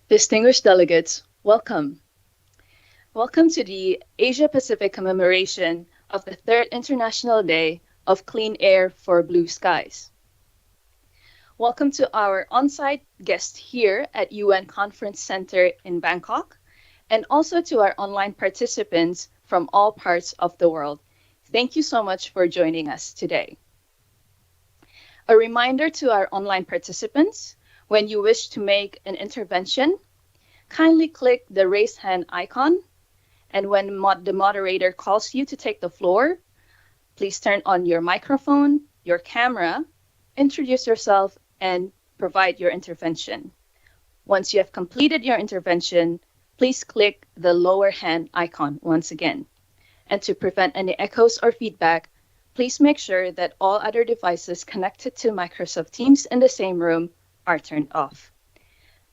Distinguished delegates, welcome. Welcome to the Asia-Pacific commemoration of the Third International Day of Clean Air for Blue Skies. Welcome to our on-site guests here at UN Conference Center in Bangkok, and also to our online participants from all parts of the world. Thank you so much for joining us today. A reminder to our online participants, when you wish to make an intervention, kindly click the raise hand icon, and when the moderator calls you to take the floor, please turn on your microphone, your camera, introduce yourself, and provide your intervention. Once you have completed your intervention, please click the lower hand icon once again. And to prevent any echoes or feedback, please make sure that all other devices connected to Microsoft Teams in the same room are turned off.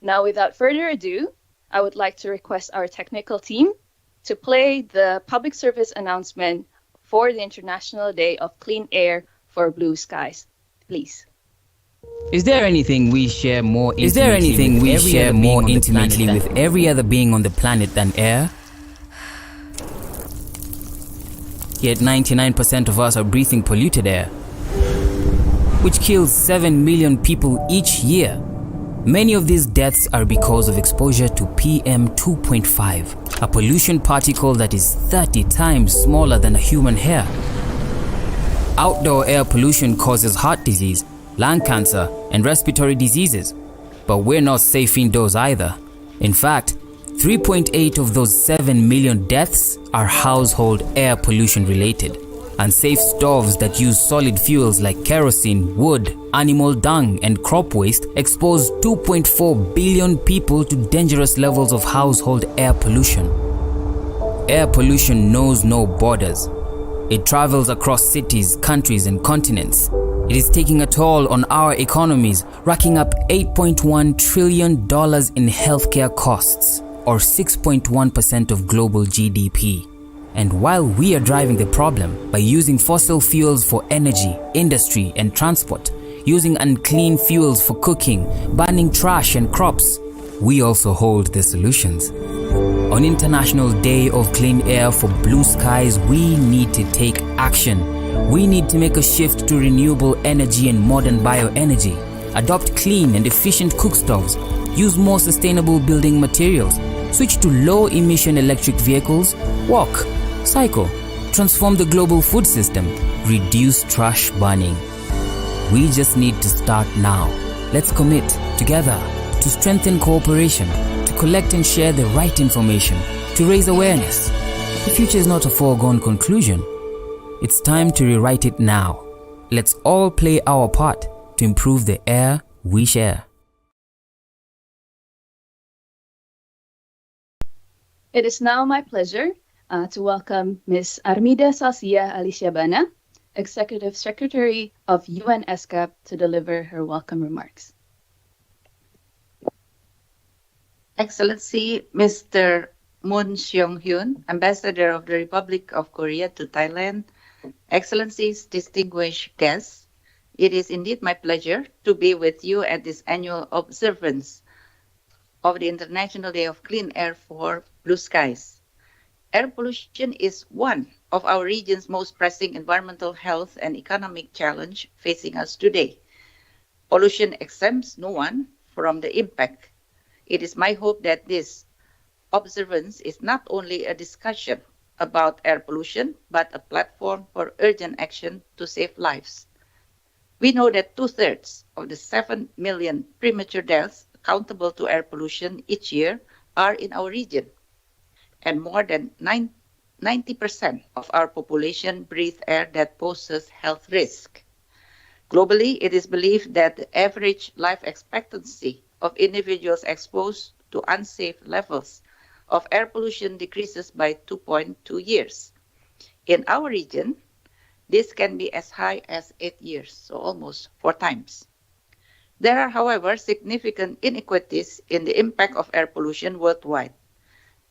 Now, without further ado, I would like to request our technical team to play the public service announcement for the International Day of Clean Air for Blue Skies. Please. Is there anything we share more intimately with every other being on the planet than air? Yet 99% of us are breathing polluted air, which kills 7 million people each year. Many of these deaths are because of exposure to PM 2.5, a pollution particle that is 30 times smaller than a human hair. Outdoor air pollution causes heart disease, lung cancer, and respiratory diseases. But we're not safe indoors either. In fact, 3.8 of those 7 million deaths are household air pollution related. Unsafe stoves that use solid fuels like kerosene, wood, animal dung, and crop waste expose 2.4 billion people to dangerous levels of household air pollution. Air pollution knows no borders. It travels across cities, countries, and continents. It is taking a toll on our economies, racking up $8.1 trillion in healthcare costs, or 6.1% of global GDP. And while we are driving the problem by using fossil fuels for energy, industry, and transport, using unclean fuels for cooking, burning trash and crops, we also hold the solutions. On International Day of Clean Air for Blue Skies, we need to take action. We need to make a shift to renewable energy and modern bioenergy, adopt clean and efficient cook stoves, use more sustainable building materials, switch to low-emission electric vehicles, walk, cycle, transform the global food system, reduce trash burning. We just need to start now. Let's commit together to strengthen cooperation, to collect and share the right information, to raise awareness. The future is not a foregone conclusion. It's time to rewrite it now. Let's all play our part to improve the air we share. It is now my pleasure to welcome Ms. Armida Salcia Aliciabana, Executive Secretary of UN ESCAP, to deliver her welcome remarks. Excellency Mr. Moon Seong-hyun, Ambassador of the Republic of Korea to Thailand, Excellencies, distinguished guests, it is indeed my pleasure to be with you at this annual observance of the International Day of Clean Air for Blue Skies. Air pollution is one of our region's most pressing environmental health and economic challenge facing us today. Pollution exempts no one from the impact. It is my hope that this observance is not only a discussion about air pollution, but a platform for urgent action to save lives. We know that 2/3 of the 7 million premature deaths accountable to air pollution each year are in our region, and more than 90% of our population breathe air that poses health risk. Globally, it is believed that the average life expectancy of individuals exposed to unsafe levels of air pollution decreases by 2.2 years. In our region, this can be as high as 8 years, so almost 4 times. There are, however, significant inequities in the impact of air pollution worldwide.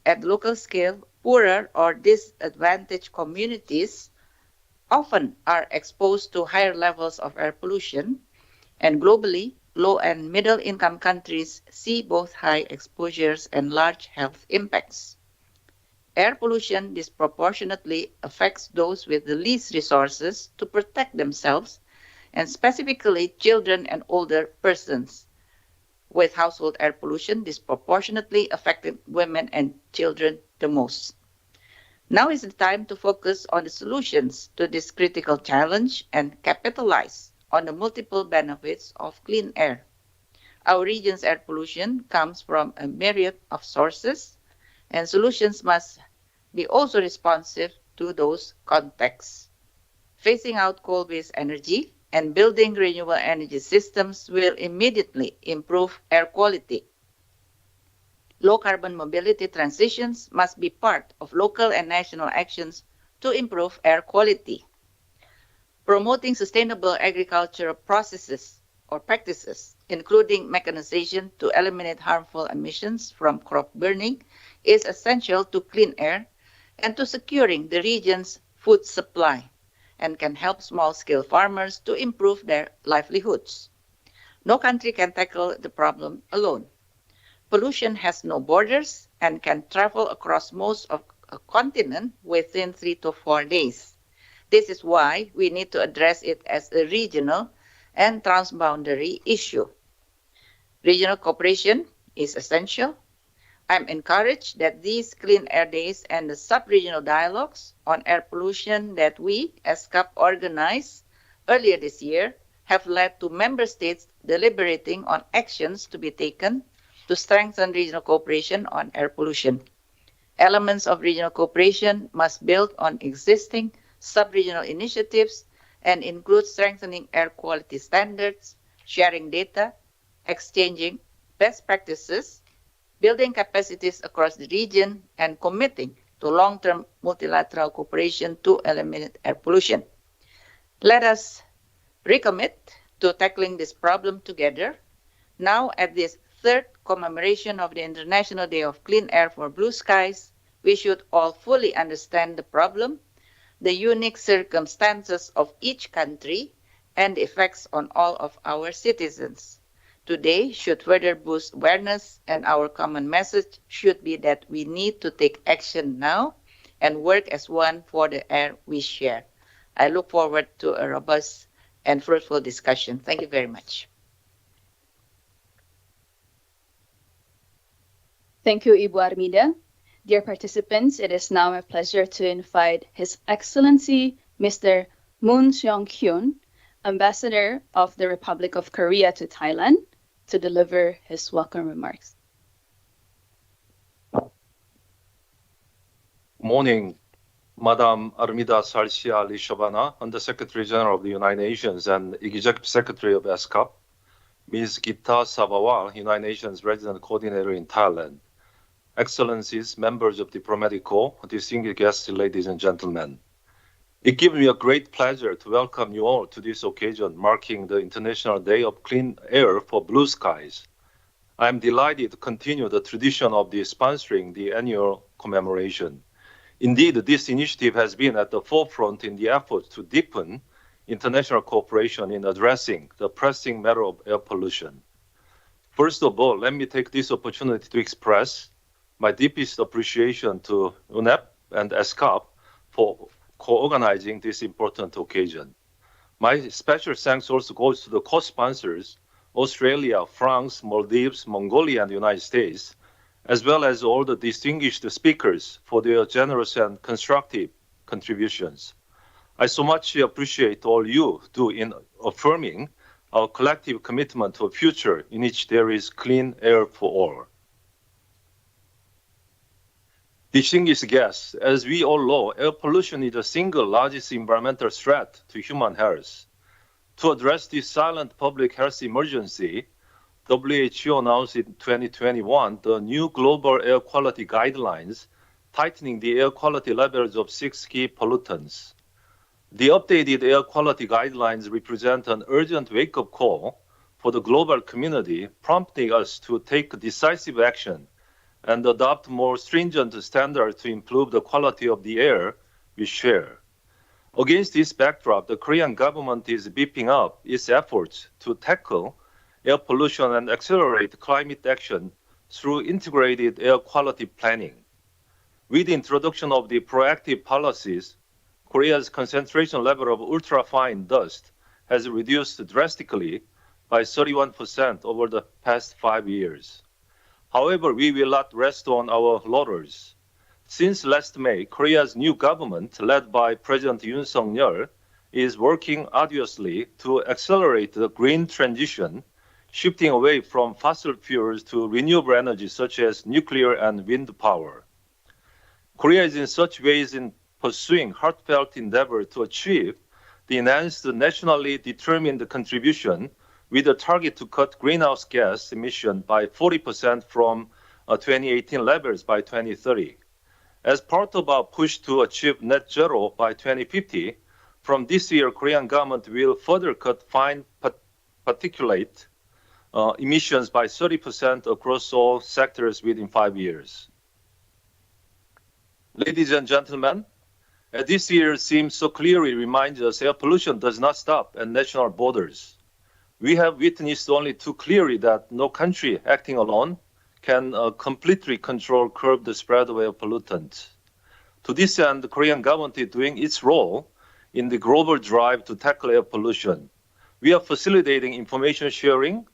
At local scale, poorer or disadvantaged communities often are exposed to higher levels of air pollution, and globally, low and middle income countries see both high exposures and large health impacts. Air pollution disproportionately affects those with the least resources to protect themselves, and specifically children and older persons, with household air pollution disproportionately affecting women and children the most. Now is the time to focus on the solutions to this critical challenge and capitalize on the multiple benefits of clean air. Our region's air pollution comes from a myriad of sources, and solutions must be also responsive to those contexts. Phasing out coal-based energy and building renewable energy systems will immediately improve air quality. Low-carbon mobility transitions must be part of local and national actions to improve air quality. Promoting sustainable agricultural processes or practices, including mechanization to eliminate harmful emissions from crop burning, is essential to clean air and to securing the region's food supply, and can help small-scale farmers to improve their livelihoods. No country can tackle the problem alone. Pollution has no borders and can travel across most of a continent within 3 to 4 days. This is why we need to address it as a regional and transboundary issue. Regional cooperation is essential. I'm encouraged that these Clean Air Days and the sub-regional dialogues on air pollution that we, ESCAP, organized earlier this year have led to member states deliberating on actions to be taken to strengthen regional cooperation on air pollution. Elements of regional cooperation must build on existing sub-regional initiatives and include strengthening air quality standards, sharing data, exchanging best practices, building capacities across the region, and committing to long-term multilateral cooperation to eliminate air pollution. Let us recommit to tackling this problem together. Now, at this third commemoration of the International Day of Clean Air for Blue Skies, we should all fully understand the problem, the unique circumstances of each country, and the effects on all of our citizens. Today should further boost awareness, and our common message should be that we need to take action now and work as one for the air we share. I look forward to a robust and fruitful discussion. Thank you very much. Thank you, Ibu Armida. Dear participants, it is now my pleasure to invite His Excellency Mr. Moon Seong-hyun, Ambassador of the Republic of Korea to Thailand, to deliver his welcome remarks. Morning, Madam Armida Sarsia Lishabana, Under-Secretary General of the United Nations and Executive Secretary of ESCAP, Ms. Gita Sabawal, United Nations Resident Coordinator in Thailand, Excellencies, members of Diplomatic Corps, distinguished guests, ladies and gentlemen. It gives me a great pleasure to welcome you all to this occasion marking the International Day of Clean Air for Blue Skies. I am delighted to continue the tradition of sponsoring the annual commemoration. Indeed, this initiative has been at the forefront in the efforts to deepen international cooperation in addressing the pressing matter of air pollution. First of all, let me take this opportunity to express my deepest appreciation to UNEP and ESCAP for co-organizing this important occasion. My special thanks also goes to the co-sponsors, Australia, France, Maldives, Mongolia, and the United States, as well as all the distinguished speakers for their generous and constructive contributions. I so much appreciate all you do in affirming our collective commitment to a future in which there is clean air for all. Distinguished guests, as we all know, air pollution is the single largest environmental threat to human health. To address this silent public health emergency, WHO announced in 2021 the new global air quality guidelines, tightening the air quality levels of 6 key pollutants. The updated air quality guidelines represent an urgent wake-up call for the global community, prompting us to take decisive action and adopt more stringent standards to improve the quality of the air we share. Against this backdrop, the Korean government is beefing up its efforts to tackle air pollution and accelerate climate action through integrated air quality planning. With the introduction of the proactive policies, Korea's concentration level of ultrafine dust has reduced drastically by 31% over the past 5 years. However, we will not rest on our laurels. Since last May, Korea's new government, led by President Yoon Suk-yeol, is working arduously to accelerate the green transition, shifting away from fossil fuels to renewable energy such as nuclear and wind power. Korea is in such ways in pursuing heartfelt endeavor to achieve the enhanced nationally determined contribution with a target to cut greenhouse gas emission by 40% from 2018 levels by 2030. As part of our push to achieve net zero by 2050, from this year, Korean government will further cut fine particulate emissions by 30% across all sectors within 5 years. Ladies and gentlemen, this year seems so clearly reminds us air pollution does not stop at national borders. We have witnessed only too clearly that no country acting alone can completely curb the spread of air pollutants. To this end, the Korean government is doing its role in the global drive to tackle air pollution. We are facilitating information sharing,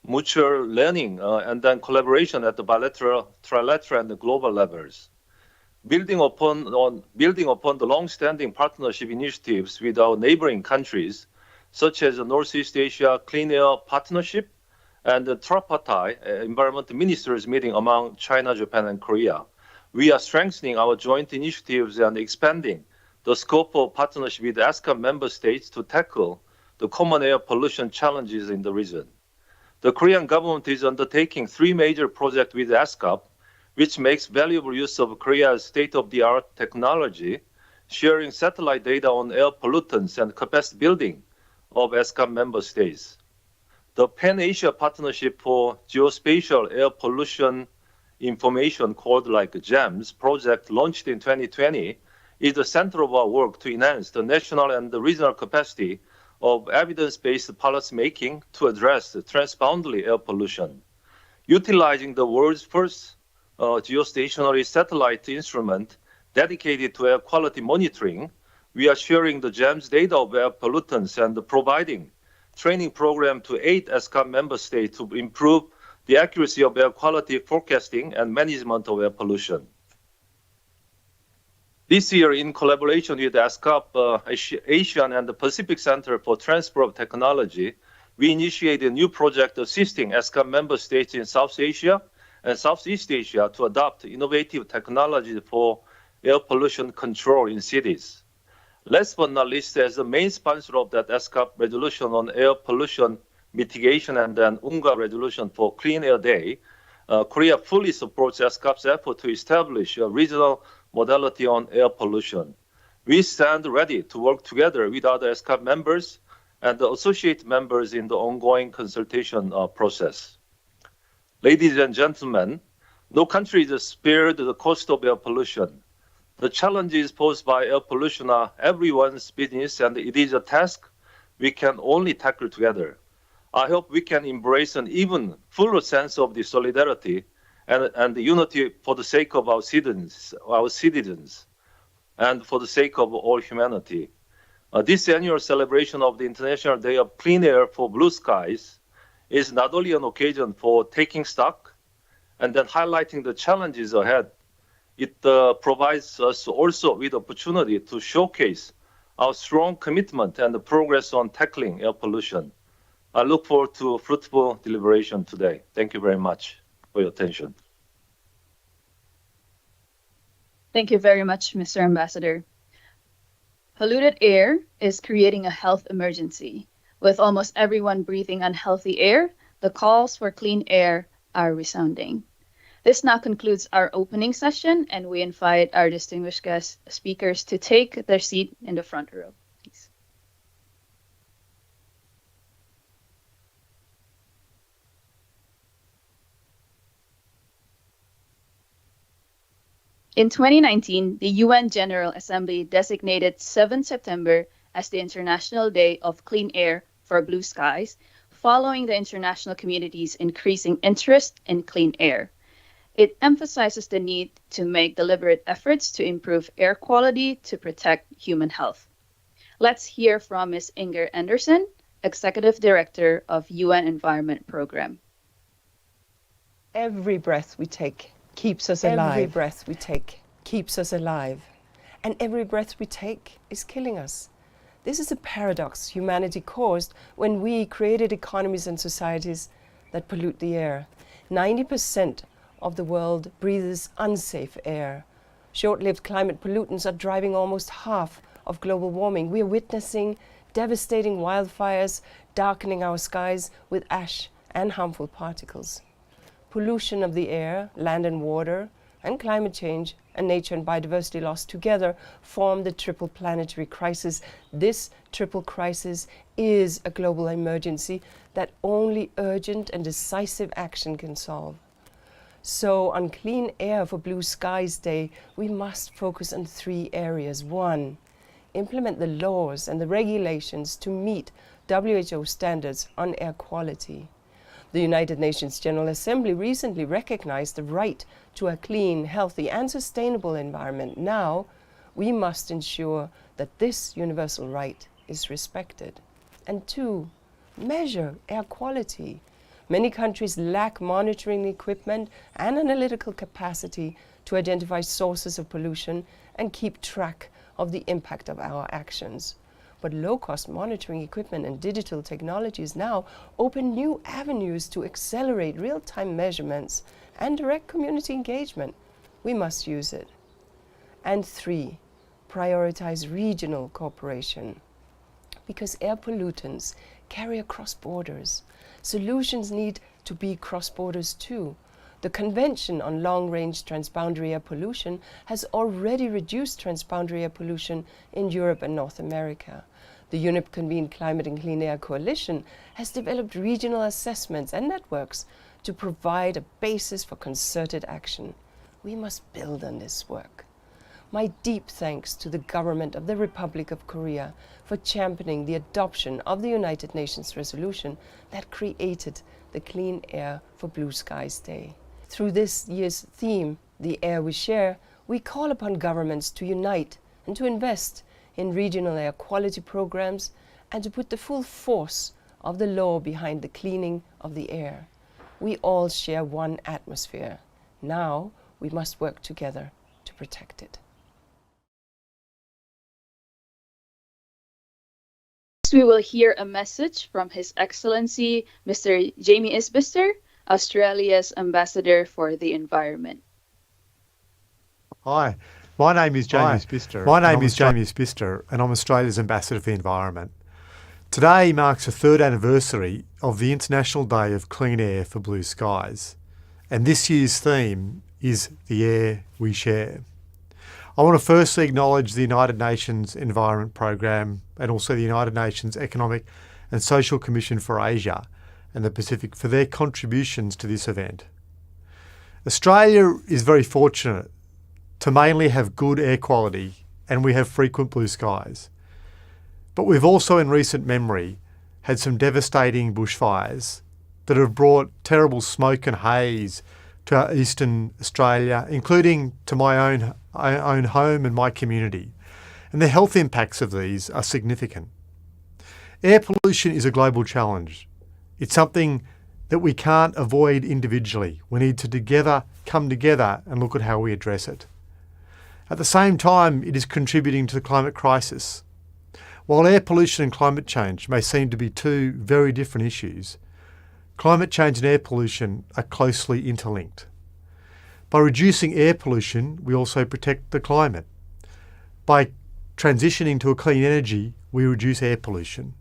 mutual learning, and then collaboration at the bilateral, trilateral, and the global levels. Building upon the long-standing partnership initiatives with our neighboring countries, such as the Northeast Asia Clean Air Partnership and the tripartite environment ministers meeting among China, Japan, and Korea, we are strengthening our joint initiatives and expanding the scope of partnership with ESCAP member states to tackle the common air pollution challenges in the region. The Korean government is undertaking 3 major projects with ESCAP, which makes valuable use of Korea's state-of-the-art technology, sharing satellite data on air pollutants and capacity building of ESCAP member states. The Pan-Asia Partnership for Geospatial Air Pollution Information, called like GEMS project, launched in 2020, is the center of our work to enhance the national and the regional capacity of evidence-based policy making to address the transboundary air pollution. Utilizing the world's first geostationary satellite instrument dedicated to air quality monitoring, we are sharing the GEMS data of air pollutants and providing training program to 8 ESCAP member states to improve the accuracy of air quality forecasting and management of air pollution. This year, in collaboration with ESCAP, Asian and the Pacific Center for Transfer of Technology, we initiated a new project assisting ESCAP member states in South Asia and Southeast Asia to adopt innovative technology for air pollution control in cities. Last but not least, as the main sponsor of that ESCAP resolution on air pollution mitigation and then UNGA resolution for Clean Air Day, Korea fully supports ESCAP's effort to establish a regional modality on air pollution. We stand ready to work together with other ESCAP members and the associate members in the ongoing consultation process. Ladies and gentlemen, no country is spared the cost of air pollution. The challenges posed by air pollution are everyone's business, and it is a task we can only tackle together. I hope we can embrace an even fuller sense of the solidarity and the unity for the sake of our citizens, and for the sake of all humanity. This annual celebration of the International Day of Clean Air for Blue Skies is not only an occasion for taking stock and then highlighting the challenges ahead, it provides us also with opportunity to showcase our strong commitment and the progress on tackling air pollution. I look forward to fruitful deliberation today. Thank you very much for your attention. Thank you very much, Mr. Ambassador. Polluted air is creating a health emergency. With almost everyone breathing unhealthy air, the calls for clean air are resounding. This now concludes our opening session, and we invite our distinguished guest speakers to take their seat in the front row, please. In 2019, the UN General Assembly designated 7 September as the International Day of Clean Air for Blue Skies, following the international community's increasing interest in clean air. It emphasizes the need to make deliberate efforts to improve air quality to protect human health. Let's hear from Ms. Inger Anderson, Executive Director of UN Environment Program. Every breath we take keeps us alive. Every breath we take keeps us alive. And every breath we take is killing us. This is a paradox humanity caused when we created economies and societies that pollute the air. 90% of the world breathes unsafe air. Short-lived climate pollutants are driving almost half of global warming. We are witnessing devastating wildfires darkening our skies with ash and harmful particles. Pollution of the air, land and water, and climate change and nature and biodiversity loss together form the triple planetary crisis. This triple crisis is a global emergency that only urgent and decisive action can solve. So on Clean Air for Blue Skies Day, we must focus on 3 areas. 1, implement the laws and the regulations to meet WHO standards on air quality. The United Nations General Assembly recently recognized the right to a clean, healthy, and sustainable environment. Now, we must ensure that this universal right is respected. And 2, measure air quality. Many countries lack monitoring equipment and analytical capacity to identify sources of pollution and keep track of the impact of our actions. But low-cost monitoring equipment and digital technologies now open new avenues to accelerate real-time measurements and direct community engagement. We must use it. And 3, prioritize regional cooperation. Because air pollutants carry across borders, solutions need to be cross borders too. The Convention on Long-Range Transboundary Air Pollution has already reduced transboundary air pollution in Europe and North America. The UNEP-convened Climate and Clean Air Coalition has developed regional assessments and networks to provide a basis for concerted action. We must build on this work. My deep thanks to the government of the Republic of Korea for championing the adoption of the United Nations resolution that created the Clean Air for Blue Skies Day. Through this year's theme, The Air We Share, we call upon governments to unite and to invest in regional air quality programs and to put the full force of the law behind the cleaning of the air. We all share one atmosphere. Now we must work together to protect it. Next, we will hear a message from His Excellency Mr. Jamie Isbister, Australia's Ambassador for the Environment. Hi, my name is Jamie Isbister, and I'm Australia's Ambassador for the Environment. Today marks the 3rd anniversary of the International Day of Clean Air for Blue Skies, and this year's theme is The Air We Share. I want to firstly acknowledge the United Nations Environment Program and also the United Nations Economic and Social Commission for Asia and the Pacific for their contributions to this event. Australia is very fortunate to mainly have good air quality, and we have frequent blue skies. But we've also in recent memory had some devastating bushfires that have brought terrible smoke and haze to our eastern Australia, including to my own home and my community. And the health impacts of these are significant. Air pollution is a global challenge. It's something that we can't avoid individually. We need to come together and look at how we address it. At the same time, it is contributing to the climate crisis. While air pollution and climate change may seem to be 2 very different issues, climate change and air pollution are closely interlinked. By reducing air pollution, we also protect the climate. By transitioning to a clean energy, we reduce air pollution.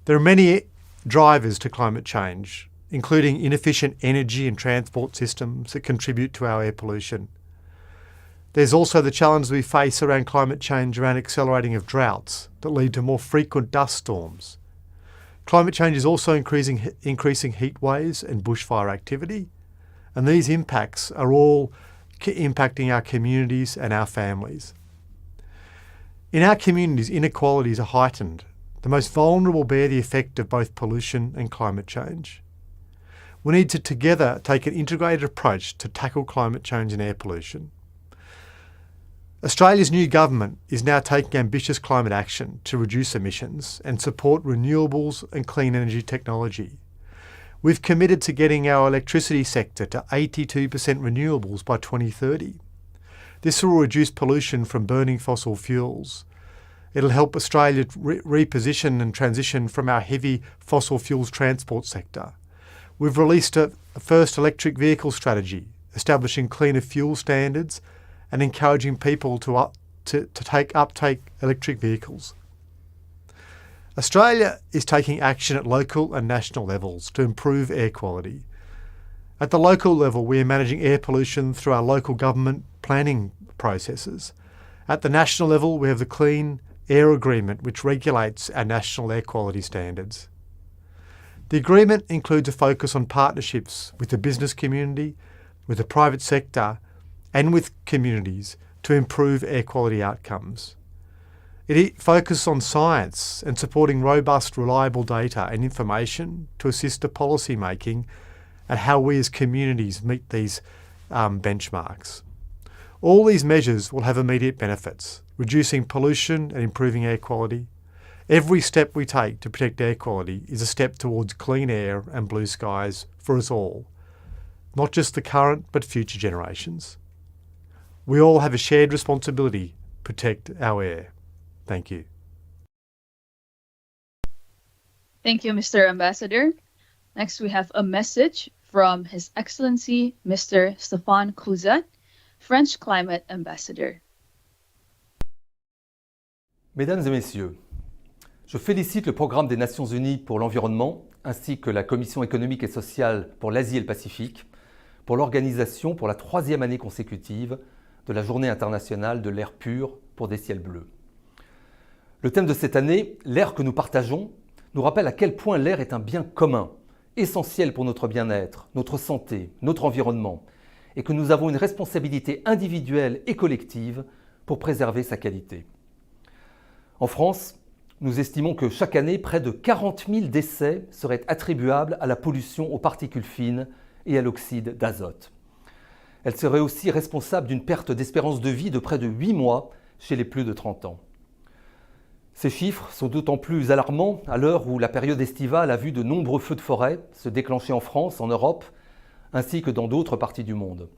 There are many drivers to climate change, including inefficient energy and transport systems that contribute to our air pollution. There's also the challenge we face around climate change around accelerating of droughts that lead to more frequent dust storms. Climate change is also increasing heat waves and bushfire activity, and these impacts are all impacting our communities and our families. In our communities, inequalities are heightened. The most vulnerable bear the effect of both pollution and climate change. We need to together take an integrated approach to tackle climate change and air pollution. Australia's new government is now taking ambitious climate action to reduce emissions and support renewables and clean energy technology. We've committed to getting our electricity sector to 82% renewables by 2030. This will reduce pollution from burning fossil fuels. It'll help Australia reposition and transition from our heavy fossil fuels transport sector. We've released a first electric vehicle strategy, establishing cleaner fuel standards and encouraging people to uptake electric vehicles. Australia is taking action at local and national levels to improve air quality. At the local level, we are managing air pollution through our local government planning processes. At the national level, we have the Clean Air Agreement, which regulates our national air quality standards. The agreement includes a focus on partnerships with the business community, with the private sector, and with communities to improve air quality outcomes. It focuses on science and supporting robust, reliable data and information to assist the policy making and how we as communities meet these benchmarks. All these measures will have immediate benefits, reducing pollution and improving air quality. Every step we take to protect air quality is a step towards clean air and blue skies for us all, not just the current but future generations. We all have a shared responsibility to protect our air. Thank you. Thank you, Mr. Ambassador. Next, we have a message from His Excellency Mr. Stéphane Crouzat, French Climate Ambassador. Mesdames et messieurs, je félicite le Programme des Nations Unies pour l'environnement ainsi que la Commission économique et sociale pour l'Asie et le Pacifique pour l'organisation pour la 3e année consécutive de la Journée internationale de l'air pur pour des ciels bleus. Le thème de cette année, l'air que nous partageons, nous rappelle à quel point l'air est un bien commun, essentiel pour notre bien-être, notre santé, notre environnement, et que nous avons une responsabilité individuelle et collective pour préserver sa qualité. En France, nous estimons que chaque année, près de 40 000 décès seraient attribuables à la pollution aux particules fines et à l'oxyde d'azote. Elle serait aussi responsable d'une perte d'espérance de vie de près de 8 mois chez les plus de 30 ans. Ces chiffres sont d'autant plus alarmants à l'heure où la période estivale a vu de nombreux feux de forêt se déclencher en France, en Europe, ainsi que dans d'autres parties du monde.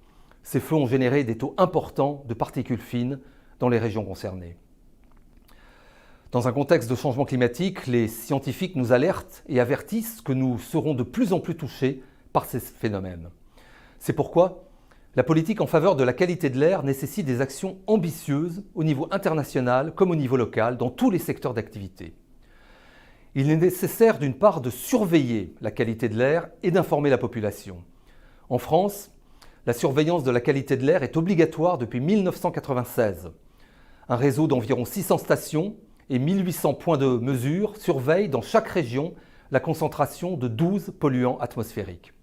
Ces feux ont généré des taux importants de particules fines dans les régions concernées. Dans un contexte de changement climatique, les scientifiques nous alertent et avertissent que nous serons de plus en plus touchés par ces phénomènes. C'est pourquoi la politique en faveur de la qualité de l'air nécessite des actions ambitieuses au niveau international comme au niveau local dans tous les secteurs d'activité. Il est nécessaire d'une part de surveiller la qualité de l'air et d'informer la population. En France, la surveillance de la qualité de l'air est obligatoire depuis 1996. Un réseau d'environ 600 stations et 1800 points de mesure surveillent dans chaque région la concentration de 12 polluants atmosphériques.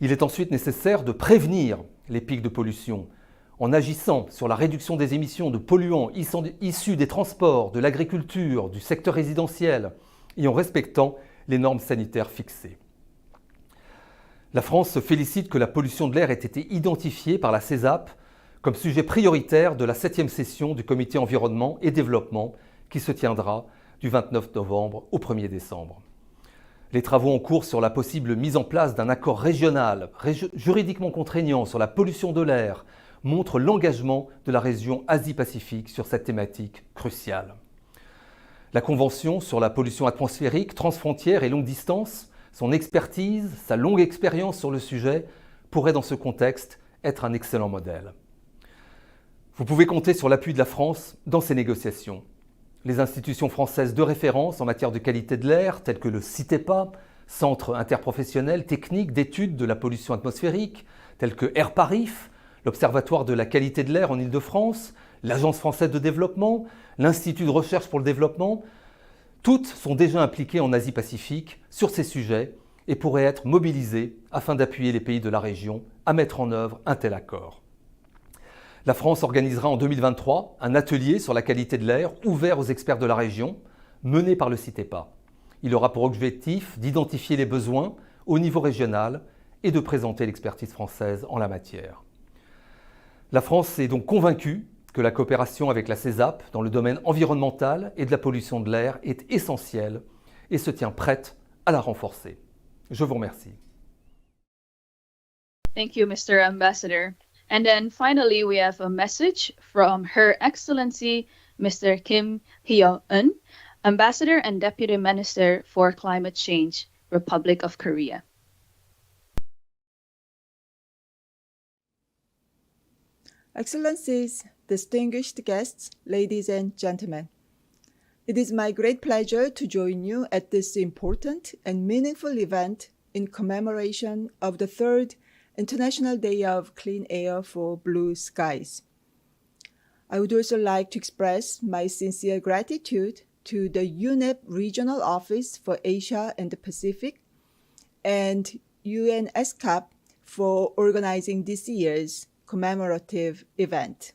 Il est ensuite nécessaire de prévenir les pics de pollution en agissant sur la réduction des émissions de polluants issus des transports, de l'agriculture, du secteur résidentiel et en respectant les normes sanitaires fixées. La France se félicite que la pollution de l'air ait été identifiée par la CESAP comme sujet prioritaire de la 7e session du Comité environnement et développement qui se tiendra du 29 novembre au 1er décembre. Les travaux en cours sur la possible mise en place d'un accord régional juridiquement contraignant sur la pollution de l'air montrent l'engagement de la région Asie-Pacifique sur cette thématique cruciale. La Convention sur la pollution atmosphérique, transfrontière et longue distance, son expertise, sa longue expérience sur le sujet pourraient dans ce contexte être un excellent modèle. Vous pouvez compter sur l'appui de la France dans ces négociations. Les institutions françaises de référence en matière de qualité de l'air, telles que le CITEPA, Centre interprofessionnel technique d'études de la pollution atmosphérique, tels que Airparif, l'Observatoire de la qualité de l'air en Île-de-France, l'Agence française de développement, l'Institut de recherche pour le développement, toutes sont déjà impliquées en Asie-Pacifique sur ces sujets et pourraient être mobilisées afin d'appuyer les pays de la région à mettre en œuvre un tel accord. La France organisera en 2023 un atelier sur la qualité de l'air ouvert aux experts de la région, mené par le CITEPA. Il aura pour objectif d'identifier les besoins au niveau régional et de présenter l'expertise française en la matière. La France est donc convaincue que la coopération avec la CESAP dans le domaine environnemental et de la pollution de l'air est essentielle et se tient prête à la renforcer. Je vous remercie. Thank you, Mr. Ambassador. And then finally, we have a message from Her Excellency, Mr. Kim Hyo-eun, Ambassador and Deputy Minister for Climate Change, Republic of Korea. Excellencies, distinguished guests, ladies and gentlemen. It is my great pleasure to join you at this important and meaningful event in commemoration of the 3rd International Day of Clean Air for Blue Skies. I would also like to express my sincere gratitude to the UNEP Regional Office for Asia and the Pacific and UN ESCAP for organizing this year's commemorative event.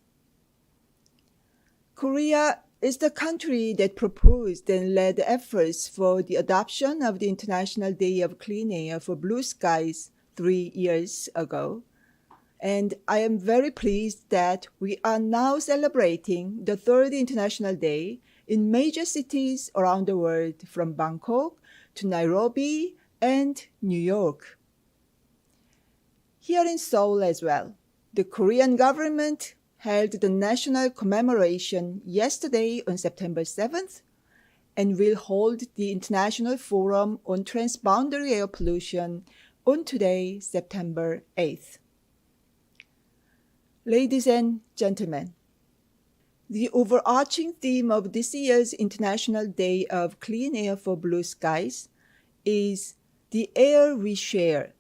Korea is the country that proposed and led efforts for the adoption of the International Day of Clean Air for Blue Skies 3 years ago, and I am very pleased that we are now celebrating the 3rd International Day in major cities around the world, from Bangkok to Nairobi and New York. Here in Seoul as well, the Korean government held the national commemoration yesterday on September 7th and will hold the International Forum on Transboundary Air Pollution on today, September 8th. Ladies and gentlemen, the overarching theme of this year's International Day of Clean Air for Blue Skies is the air we share,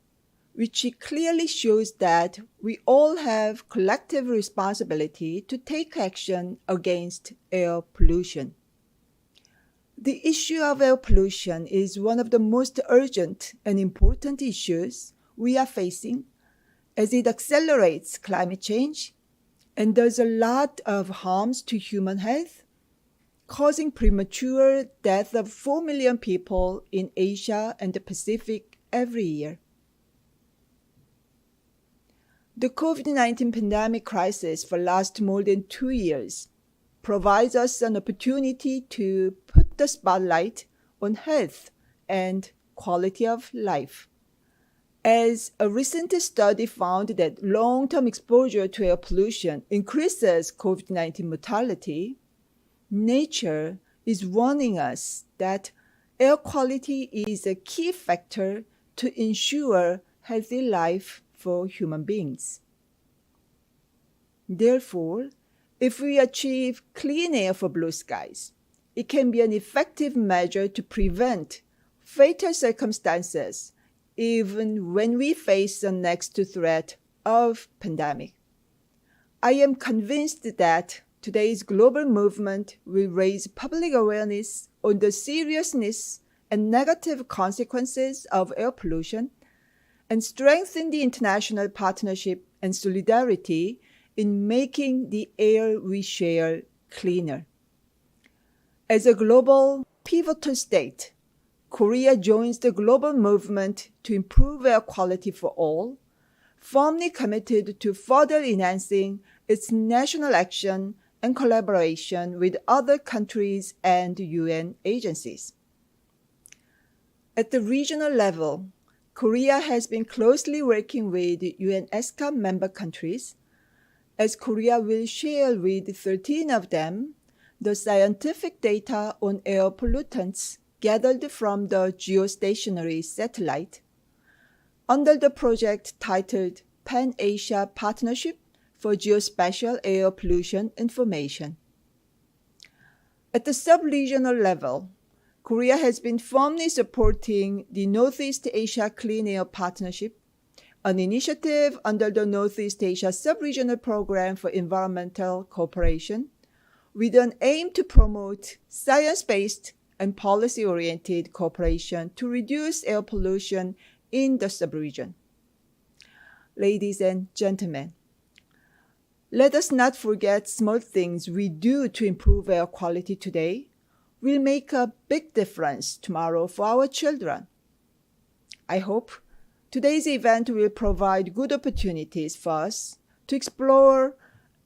which clearly shows that we all have collective responsibility to take action against air pollution. The issue of air pollution is one of the most urgent and important issues we are facing as it accelerates climate change and does a lot of harms to human health, causing premature death of 4 million people in Asia and the Pacific every year. The COVID-19 pandemic crisis for last more than 2 years provides us an opportunity to put the spotlight on health and quality of life. As a recent study found that long-term exposure to air pollution increases COVID-19 mortality, nature is warning us that air quality is a key factor to ensure healthy life for human beings. Therefore, if we achieve clean air for blue skies, it can be an effective measure to prevent fatal circumstances even when we face the next threat of pandemic. I am convinced that today's global movement will raise public awareness on the seriousness and negative consequences of air pollution and strengthen the international partnership and solidarity in making the air we share cleaner. As a global pivotal state, Korea joins the global movement to improve air quality for all, firmly committed to further enhancing its national action and collaboration with other countries and UN agencies. At the regional level, Korea has been closely working with UN ESCAP member countries, as Korea will share with 13 of them the scientific data on air pollutants gathered from the geostationary satellite under the project titled Pan-Asia Partnership for Geospatial Air Pollution Information. At the sub-regional level, Korea has been firmly supporting the Northeast Asia Clean Air Partnership, an initiative under the Northeast Asia Sub-Regional Program for Environmental Cooperation, with an aim to promote science-based and policy-oriented cooperation to reduce air pollution in the sub-region. Ladies and gentlemen, let us not forget small things we do to improve air quality today, will make a big difference tomorrow for our children. I hope today's event will provide good opportunities for us to explore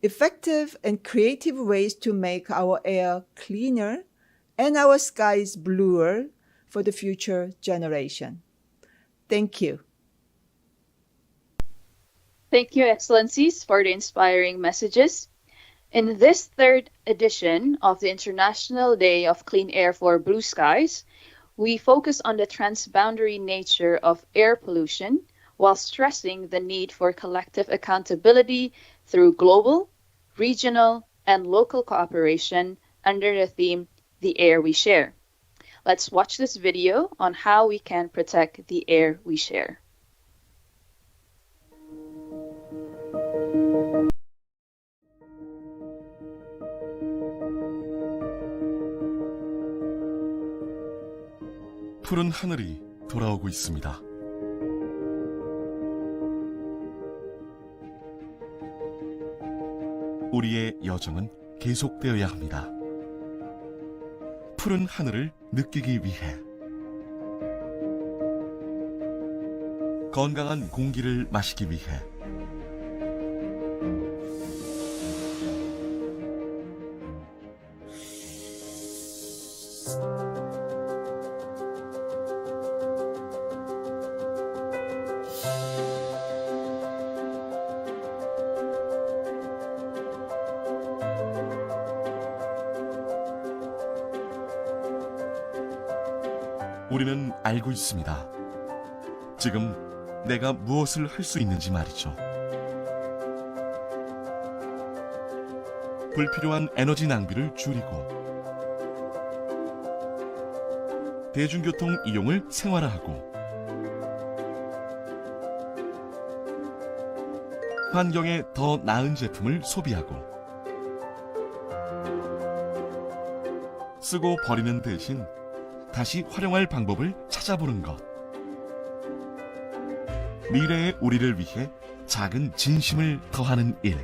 effective and creative ways to make our air cleaner and our skies bluer for the future generation. Thank you. Thank you, Excellencies, for the inspiring messages. In this third edition of the International Day of Clean Air for Blue Skies, we focus on the transboundary nature of air pollution while stressing the need for collective accountability through global, regional, and local cooperation under the theme, The Air We Share. Let's watch this video on how we can protect the air we share. 푸른 하늘이 돌아오고 있습니다. 우리의 여정은 계속되어야 합니다. 푸른 하늘을 느끼기 위해 건강한 공기를 마시기 위해 우리는 알고 있습니다. 지금 내가 무엇을 할 수 있는지 말이죠. 불필요한 에너지 낭비를 줄이고 대중교통 이용을 생활화하고 환경에 더 나은 제품을 소비하고 쓰고 버리는 대신 다시 활용할 방법을 찾아보는 것. 미래의 우리를 위해 작은 진심을 더하는 일.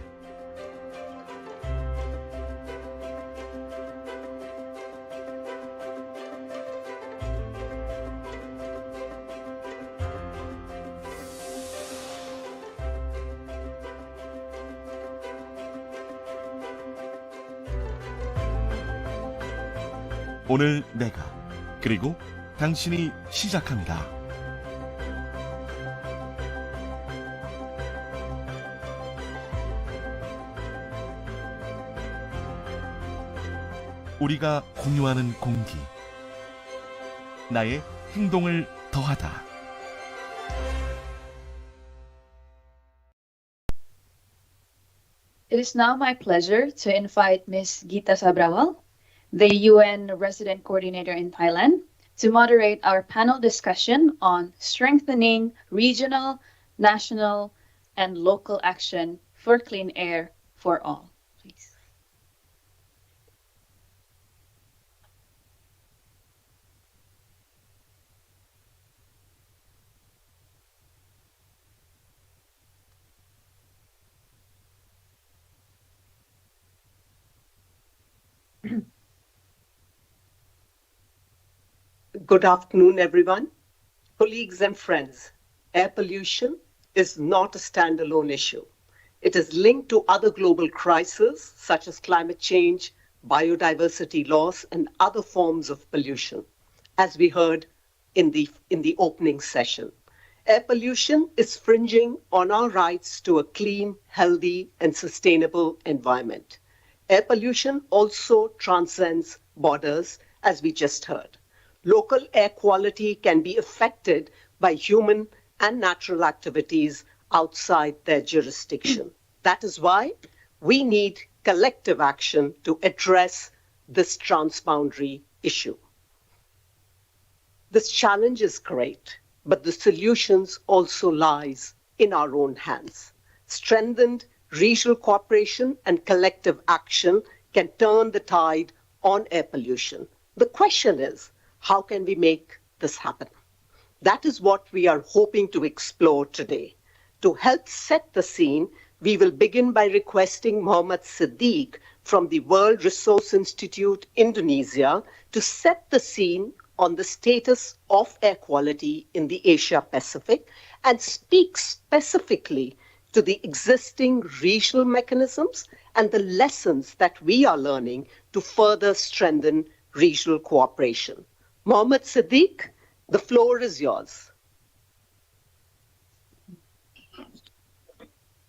오늘 내가 그리고 당신이 시작합니다. 우리가 공유하는 공기. 나의 행동을 더하다. It is now my pleasure to invite Ms. Gita Sabrawal, the UN Resident Coordinator in Thailand, to moderate our panel discussion on strengthening regional, national, and local action for clean air for all. Please. Good afternoon, everyone. Colleagues and friends, air pollution is not a standalone issue. It is linked to other global crises such as climate change, biodiversity loss, and other forms of pollution, as we heard in the opening session. Air pollution is infringing on our rights to a clean, healthy, and sustainable environment. Air pollution also transcends borders, as we just heard. Local air quality can be affected by human and natural activities outside their jurisdiction. That is why we need collective action to address this transboundary issue. This challenge is great, but the solutions also lies in our own hands. Strengthened regional cooperation and collective action can turn the tide on air pollution. The question is, how can we make this happen? That is what we are hoping to explore today. To help set the scene, we will begin by requesting Mohammad Siddique from the World Resource Institute, Indonesia, to set the scene on the status of air quality in the Asia Pacific and speak specifically to the existing regional mechanisms and the lessons that we are learning to further strengthen regional cooperation. Mohammed Siddiq, the floor is yours.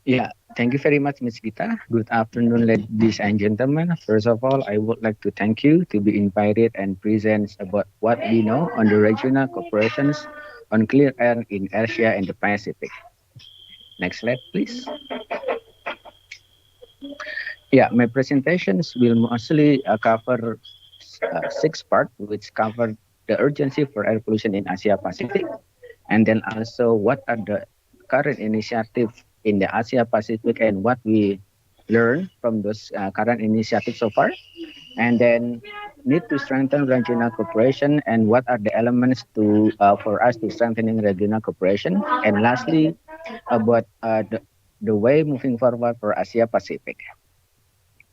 Yeah, thank you very much, Ms. Gita. Good afternoon, ladies and gentlemen. First of all, I would like to thank you to be invited and present about what we know on the regional cooperations on clean air in Asia and the Pacific. Next slide, please. Yeah, my presentations will mostly cover 6 parts, which cover the urgency for air pollution in Asia Pacific, and then also what are the current initiatives in the Asia Pacific and what we learned from those current initiatives so far, and then need to strengthen regional cooperation and what are the elements to for us to strengthening regional cooperation, and lastly about the way moving forward for Asia Pacific.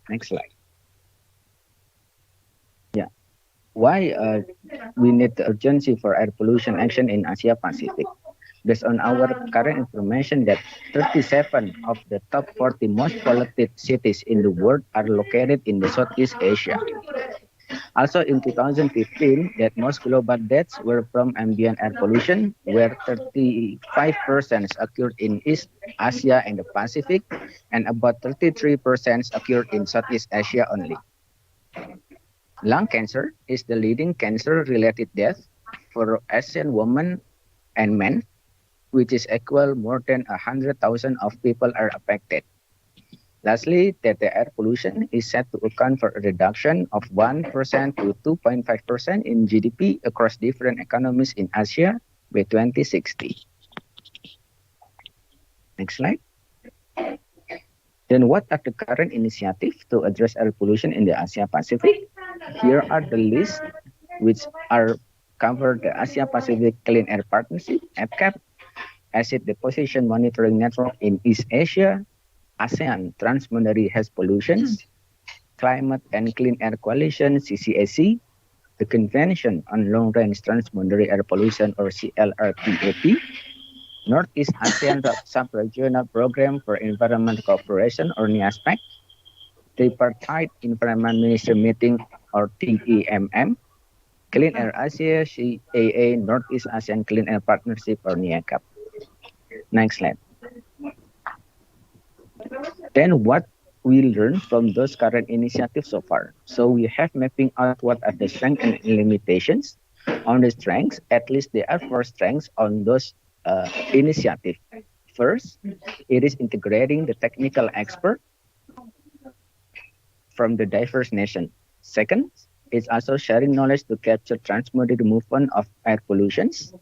Next slide. Yeah, why we need the urgency for air pollution action in Asia Pacific? Based on our current information that 37 of the top 40 most polluted cities in the world are located in the Southeast Asia. Also in 2015, that most global deaths were from ambient air pollution, where 35% occurred in East Asia and the Pacific, and about 33% occurred in Southeast Asia only. Lung cancer is the leading cancer-related death for Asian women and men, which is equal more than 100,000 of people are affected. Lastly, that the air pollution is set to account for a reduction of 1% to 2.5% in GDP across different economies in Asia by 2060. Next slide. Then what are the current initiatives to address air pollution in the Asia Pacific? Here are the lists which are covered the Asia Pacific Clean Air Partnership, ESCAP, Acid Deposition Monitoring Network in East Asia, ASEAN Transboundary Haze Pollutions, Climate and Clean Air Coalition, CCAC, the Convention on Long-Range Transboundary Air Pollution, or CLRTAP, Northeast ASEAN Sub-Regional Program for Environment Cooperation, or NIASPEC, Tripartite Environment Minister Meeting, or TEMM, Clean Air Asia, CAA, Northeast ASEAN Clean Air Partnership, or NIACAP. Next slide. Then what we learned from those current initiatives so far. So we have mapping out what are the strengths and limitations. On the strengths, at least there are 4 strengths on those initiatives. First, it is integrating the technical expert from the diverse nation. Second, it's also sharing knowledge to capture transboundary movement of air pollutions.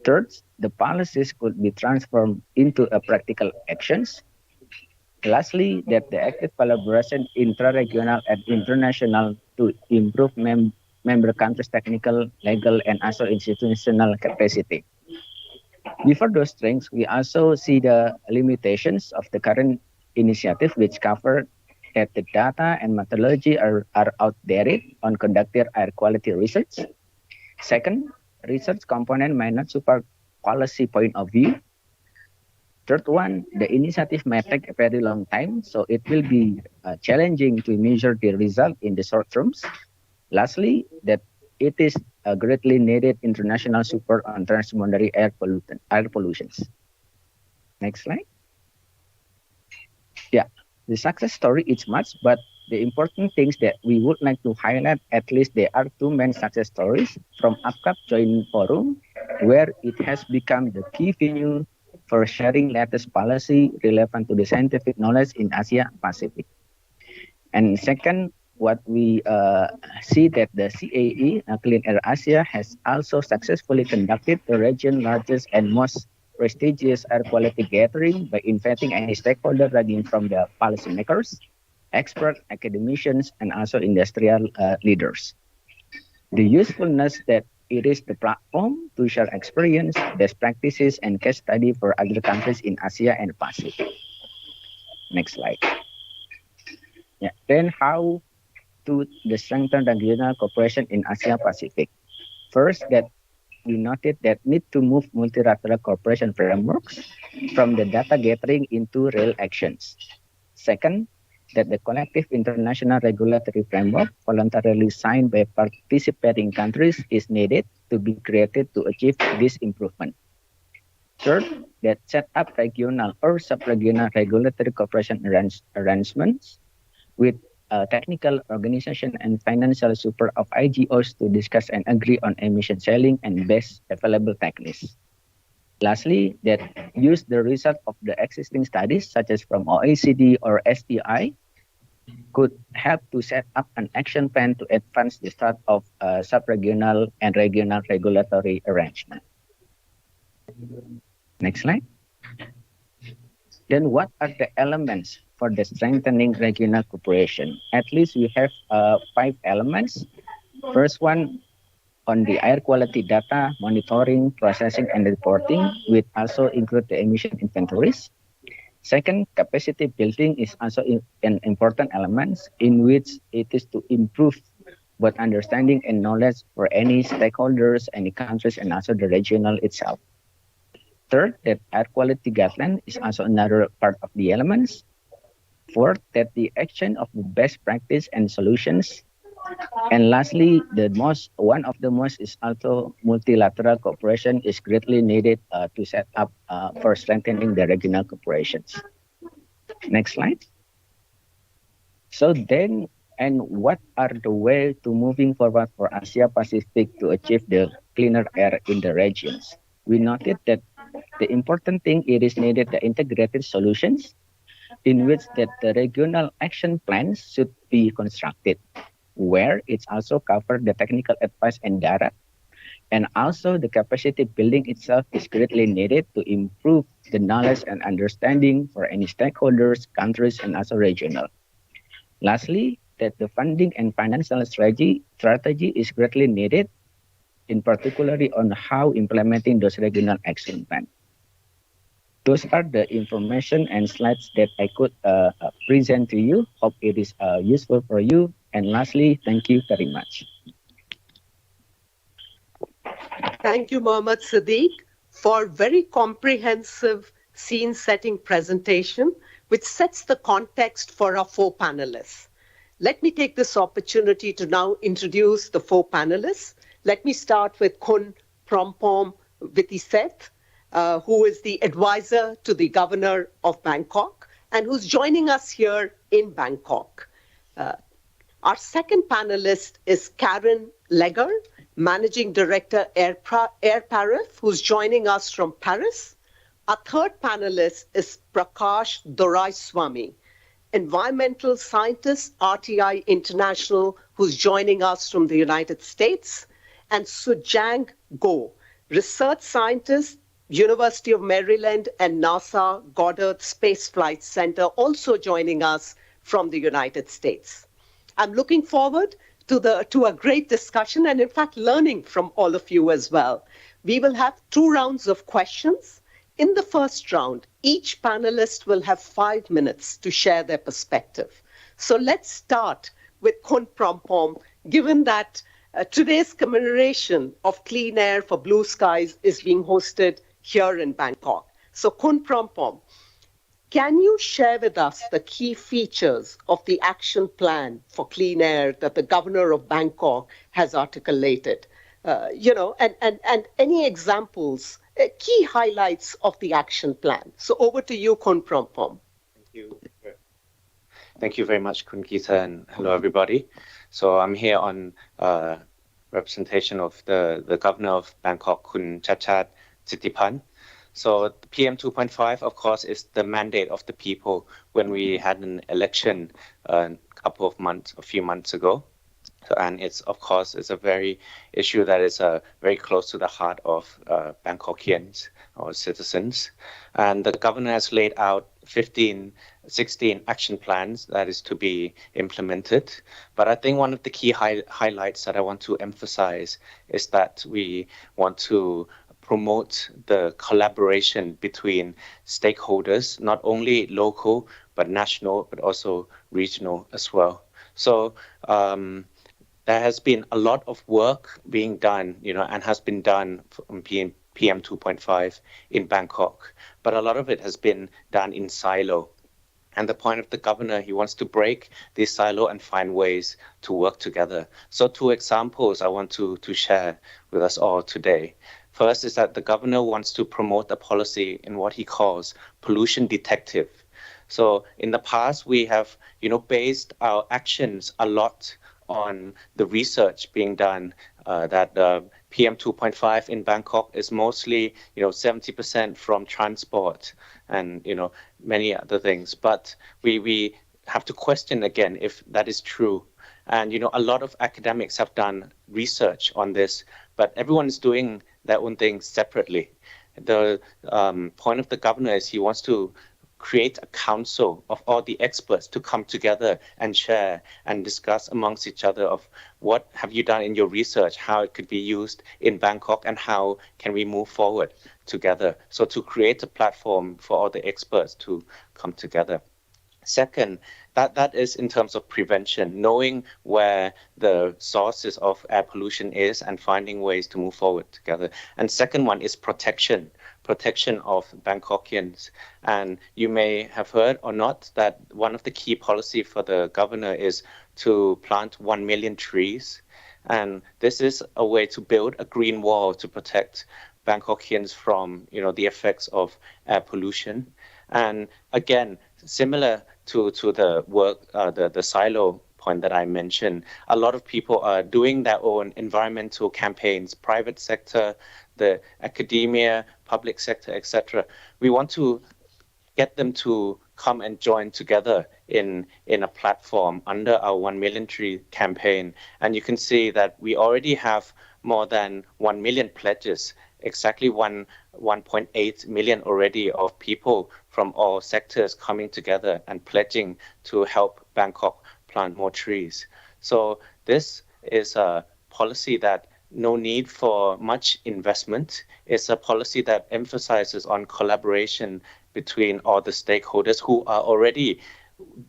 Third, the policies could be transformed into a practical actions. Lastly, that the active collaboration intra-regional and international to improve member countries' technical, legal, and also institutional capacity. Before those strengths, we also see the limitations of the current initiative, which cover that the data and methodology are outdated on conducting air quality research. Second, research component may not support policy point of view. Third one, the initiative may take a very long time, so it will be challenging to measure the result in the short terms. Lastly, that it is greatly needed international support on transboundary air pollutions. Next slide. Yeah, the success story is much, but the important things that we would like to highlight, at least there are 2 main success stories from ESCAP Joint Forum, where it has become the key venue for sharing latest policy relevant to the scientific knowledge in Asia Pacific. And second, what we see that the CAE, Clean Air Asia, has also successfully conducted the region's largest and most prestigious air quality gathering by inviting any stakeholder ranging from the policymakers, experts, academicians, and also industrial leaders. The usefulness that it is the platform to share experience, best practices, and case study for other countries in Asia and Pacific. Next slide. Then how to strengthen regional cooperation in Asia Pacific? First, that we noted that need to move multilateral cooperation frameworks from the data gathering into real actions. Second, that the collective international regulatory framework voluntarily signed by participating countries is needed to be created to achieve this improvement. Third, that set up regional or sub-regional regulatory cooperation arrangements with technical organization and financial support of IGOs to discuss and agree on emission selling and best available techniques. Lastly, that use the result of the existing studies, such as from OECD or SEI, could help to set up an action plan to advance the start of sub-regional and regional regulatory arrangement. Next slide. Then what are the elements for the strengthening regional cooperation? At least we have 5 elements. First one, on the air quality data monitoring, processing, and reporting, which also include the emission inventories. Second, capacity building is also an important element in which it is to improve both understanding and knowledge for any stakeholders, any countries, and also the regional itself. Third, that air quality guideline is also another part of the elements. Fourth, that the action of the best practice and solutions. And lastly, one of the most is also multilateral cooperation is greatly needed to set up for strengthening the regional cooperations. Next slide. So then, and what are the ways to moving forward for Asia Pacific to achieve the cleaner air in the regions? We noted that the important thing it is needed the integrated solutions in which that the regional action plans should be constructed, where it's also covered the technical advice and data, and also the capacity building itself is greatly needed to improve the knowledge and understanding for any stakeholders, countries, and also regional. Lastly, that the funding and financial strategy is greatly needed, in particularly on how implementing those regional action plans. Those are the information and slides that I could present to you. Hope it is useful for you. And lastly, thank you very much. Thank you, Mohammad Sadiq, for very comprehensive scene-setting presentation, which sets the context for our 4 panelists. Let me take this opportunity to now introduce the 4 panelists. Let me start with Kun Prompom Vitiseth, who is the advisor to the governor of Bangkok and who's joining us here in Bangkok. Our second panelist is Karen Legger, Managing Director Air Paris, who's joining us from Paris. Our third panelist is Prakash Doraiswamy, environmental scientist, RTI International, who's joining us from the United States, and Sujang Go, research scientist, University of Maryland and NASA Goddard Space Flight Center, also joining us from the United States. I'm looking forward to a great discussion and, in fact, learning from all of you as well. We will have 2 rounds of questions. In the first round, each panelist will have 5 minutes to share their perspective. So let's start with Kun Prompom, given that today's commemoration of clean air for blue skies is being hosted here in Bangkok. So Kun Prompom, can you share with us the key features of the action plan for clean air that the governor of Bangkok has articulated? And any examples, key highlights of the action plan. So over to you, Kun Prompom. Thank you. Thank you very much, Kun Gita, and hello, everybody. So I'm here on representation of the governor of Bangkok, Kun Chachat Sittipan. So the PM 2.5, of course, is the mandate of the people when we had an election a few months ago. So, and it's, of course, it's a very issue that is very close to the heart of Bangkokians or citizens. And the governor has laid out 16 action plans that is to be implemented. But I think one of the key highlights that I want to emphasize is that we want to promote the collaboration between stakeholders, not only local, but national, but also regional as well. So there has been a lot of work being done, and has been done from PM 2.5 in Bangkok, but a lot of it has been done in silo. And the point of the governor, he wants to break this silo and find ways to work together. So 2 examples I want to share with us all today. First is that the governor wants to promote a policy in what he calls pollution detective. So in the past, we have, based our actions a lot on the research being done that PM 2.5 in Bangkok is mostly, 70% from transport and, many other things. But we have to question again if that is true. And, a lot of academics have done research on this, but everyone is doing their own thing separately. The point of the governor is he wants to create a council of all the experts to come together and share and discuss amongst each other of what have you done in your research, how it could be used in Bangkok, and how can we move forward together. So to create a platform for all the experts to come together. Second, that is in terms of prevention, knowing where the sources of air pollution is and finding ways to move forward together. And second one is protection of Bangkokians. And you may have heard or not that one of the key policy for the governor is to plant 1 million trees. And this is a way to build a green wall to protect Bangkokians from, the effects of air pollution. And again, similar to the work, the silo point that I mentioned, a lot of people are doing their own environmental campaigns, private sector, the academia, public sector, etc. We want to get them to come and join together in a platform under our 1 million tree campaign. And you can see that we already have more than 1 million pledges, exactly 1.8 million already of people from all sectors coming together and pledging to help Bangkok plant more trees. So this is a policy that no need for much investment. It's a policy that emphasizes on collaboration between all the stakeholders who are already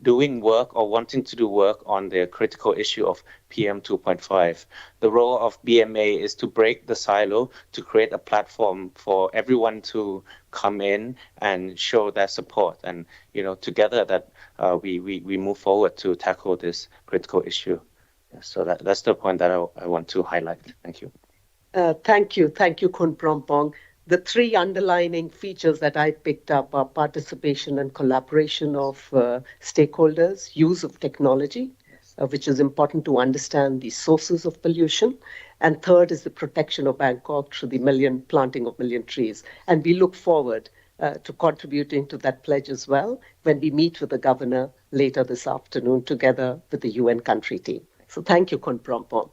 doing work or wanting to do work on the critical issue of PM 2.5. The role of BMA is to break the silo, to create a platform for everyone to come in and show their support, and together that we move forward to tackle this critical issue. So that's the point that I want to highlight. Thank you. Thank you, Khun Prompong. The 3 underlining features that I picked up are participation and collaboration of stakeholders, use of technology, which is important to understand the sources of pollution. And third is the protection of Bangkok through the planting of million trees. And we look forward to contributing to that pledge as well when we meet with the governor later this afternoon together with the UN country team. So thank you, Khun Prompong.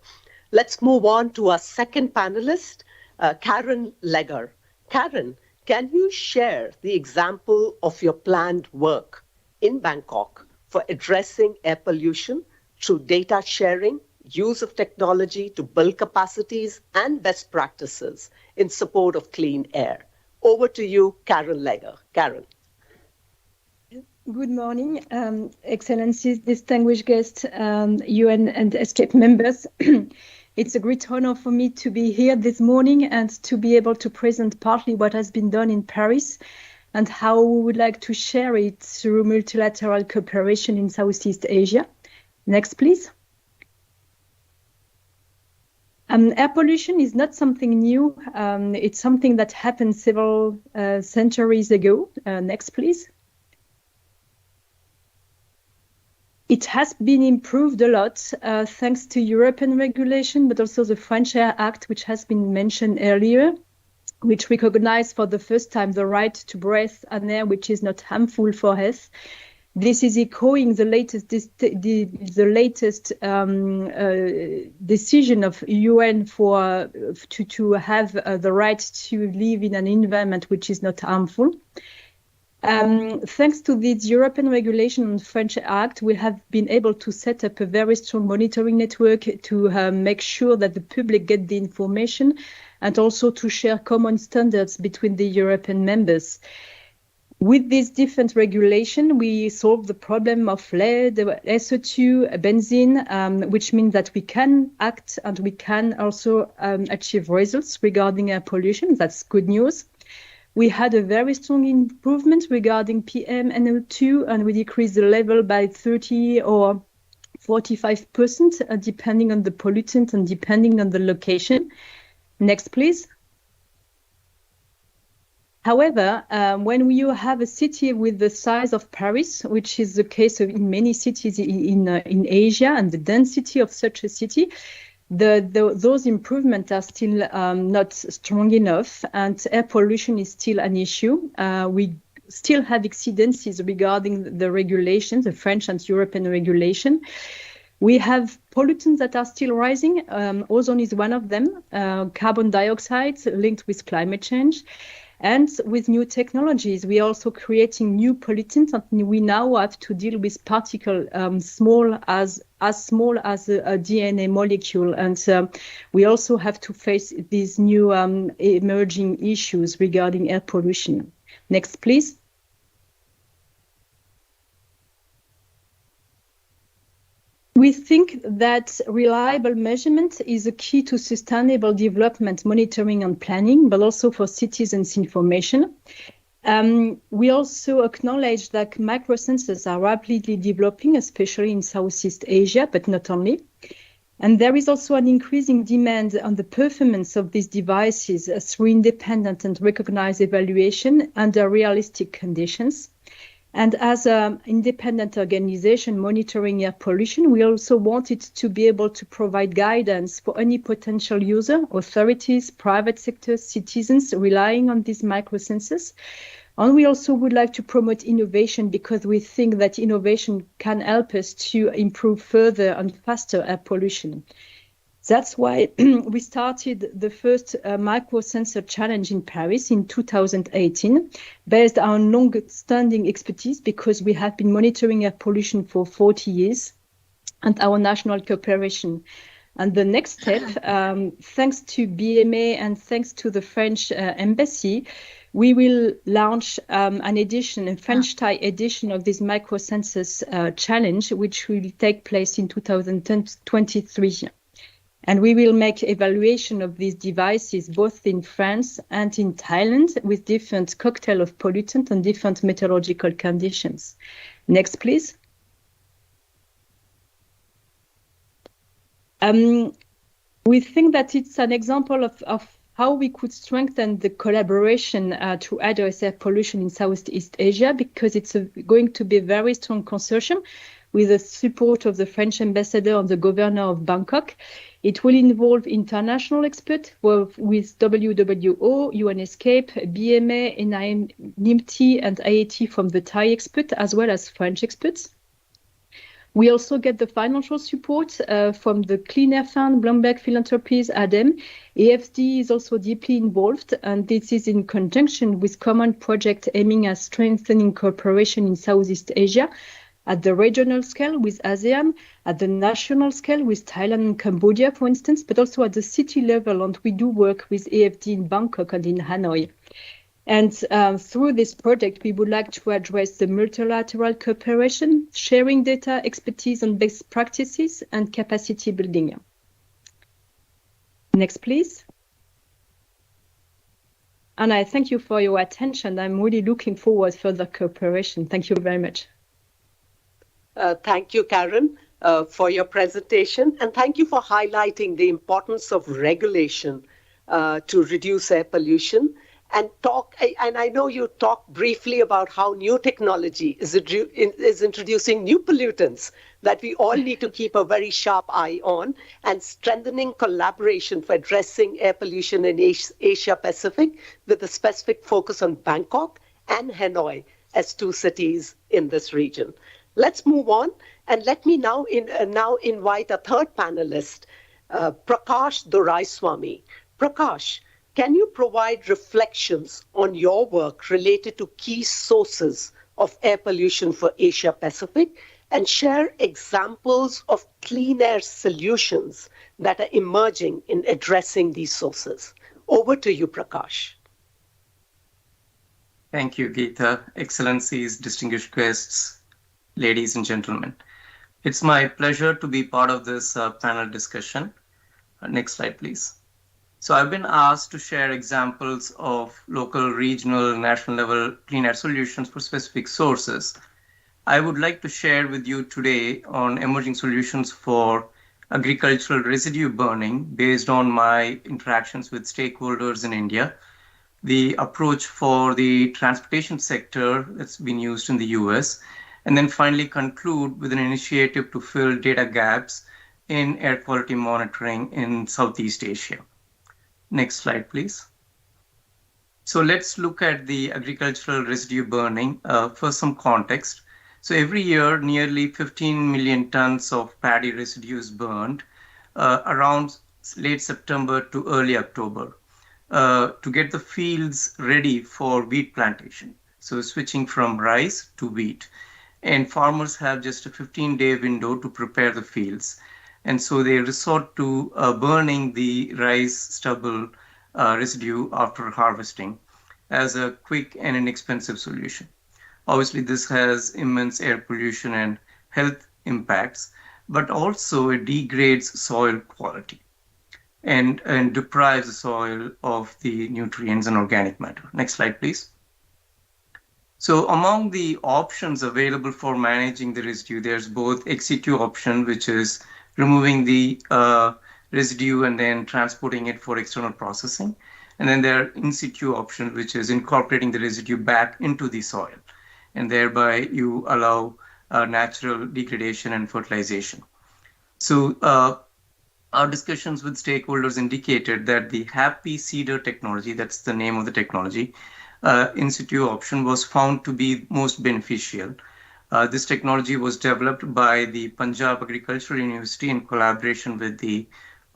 Let's move on to our second panelist, Karen Legger. Karen, can you share the example of your planned work in Bangkok for addressing air pollution through data sharing, use of technology to build capacities and best practices in support of clean air? Over to you, Karen Legger. Karen. Good morning, Excellencies, distinguished guests, UN and ESCAP members. It's a great honor for me to be here this morning and to be able to present partly what has been done in Paris and how we would like to share it through multilateral cooperation in Southeast Asia. Next, please. Air pollution is not something new. It's something that happened several centuries ago. Next, please. It has been improved a lot thanks to European regulation, but also the French Air Act, which has been mentioned earlier, which recognized for the first time the right to breathe an air which is not harmful for health. This is echoing the latest decision of UN to have the right to live in an environment which is not harmful. Thanks to this European regulation and French Act, we have been able to set up a very strong monitoring network to make sure that the public get the information and also to share common standards between the European members. With this different regulation, we solve the problem of lead, SO2, benzene, which means that we can act and we can also achieve results regarding air pollution. That's good news. We had a very strong improvement regarding PM and NO2, and we decreased the level by 30 or 45%, depending on the pollutant and depending on the location. Next, please. However, when you have a city with the size of Paris, which is the case in many cities in Asia, and the density of such a city, those improvements are still not strong enough, and air pollution is still an issue. We still have exceedances regarding the regulations, the French and European regulation. We have pollutants that are still rising. Ozone is one of them, carbon dioxide linked with climate change. And with new technologies, we are also creating new pollutants, and we now have to deal with particles small as a DNA molecule. And we also have to face these new emerging issues regarding air pollution. Next, please. We think that reliable measurement is a key to sustainable development, monitoring and planning, but also for citizens' information. We also acknowledge that microsensors are rapidly developing, especially in Southeast Asia, but not only. And there is also an increasing demand on the performance of these devices through independent and recognized evaluation under realistic conditions. And as an independent organization monitoring air pollution, we also wanted to be able to provide guidance for any potential user, authorities, private sector, citizens relying on these microsensors. And we also would like to promote innovation because we think that innovation can help us to improve further and faster air pollution. That's why we started the first microsensor challenge in Paris in 2018, based on long-standing expertise because we have been monitoring air pollution for 40 years and our national cooperation. And the next step, thanks to BMA and thanks to the French embassy, we will launch a French-Thai edition of this microsensors challenge, which will take place in 2023. And we will make evaluation of these devices both in France and in Thailand with different cocktail of pollutant and different meteorological conditions. Next, please. We think that it's an example of how we could strengthen the collaboration to address air pollution in Southeast Asia, because it's going to be a very strong consortium with the support of the French ambassador and the governor of Bangkok. It will involve international experts with WWO, ESCAP, BMA, NIMT, and IAT from the Thai expert, as well as French experts. We also get the financial support from the Clean Air Fund, Bloomberg Philanthropies, ADEM. AFD is also deeply involved, and this is in conjunction with common project aiming at strengthening cooperation in Southeast Asia, at the regional scale with ASEAN, at the national scale with Thailand and Cambodia, for instance, but also at the city level. And we do work with AFD in Bangkok and in Hanoi. And through this project, we would like to address the multilateral cooperation, sharing data, expertise on best practices, and capacity building. Next, please. And I thank you for your attention. I'm really looking forward to further cooperation. Thank you very much. Thank you, Karen, for your presentation, and thank you for highlighting the importance of regulation to reduce air pollution. And I know you talked briefly about how new technology is introducing new pollutants that we all need to keep a very sharp eye on, and strengthening collaboration for addressing air pollution in Asia Pacific with a specific focus on Bangkok and Hanoi as two cities in this region. Let's move on, and let me now invite a third panelist, Prakash Doraiswamy. Prakash, can you provide reflections on your work related to key sources of air pollution for Asia Pacific and share examples of clean air solutions that are emerging in addressing these sources? Over to you, Prakash. Thank you, Geeta. Excellencies, distinguished guests, ladies and gentlemen. It's my pleasure to be part of this panel discussion. Next slide, please. So I've been asked to share examples of local, regional, national level clean air solutions for specific sources. I would like to share with you today on emerging solutions for agricultural residue burning based on my interactions with stakeholders in India, the approach for the transportation sector that's been used in the US, and then finally conclude with an initiative to fill data gaps in air quality monitoring in Southeast Asia. Next slide, please. So let's look at the agricultural residue burning for some context. So every year, nearly 15 million tons of paddy residue is burned around late September to early October to get the fields ready for wheat plantation. So switching from rice to wheat. And farmers have just a 15-day window to prepare the fields. And so they resort to burning the rice stubble residue after harvesting as a quick and inexpensive solution. Obviously, this has immense air pollution and health impacts, but also it degrades soil quality and deprives the soil of the nutrients and organic matter. Next slide, please. So among the options available for managing the residue, there's both ex situ option, which is removing the residue and then transporting it for external processing. And then there are in situ options, which is incorporating the residue back into the soil. And thereby you allow natural degradation and fertilization. So our discussions with stakeholders indicated that the Happy Seeder technology, that's the name of the technology, in situ option was found to be most beneficial. This technology was developed by the Punjab Agricultural University in collaboration with the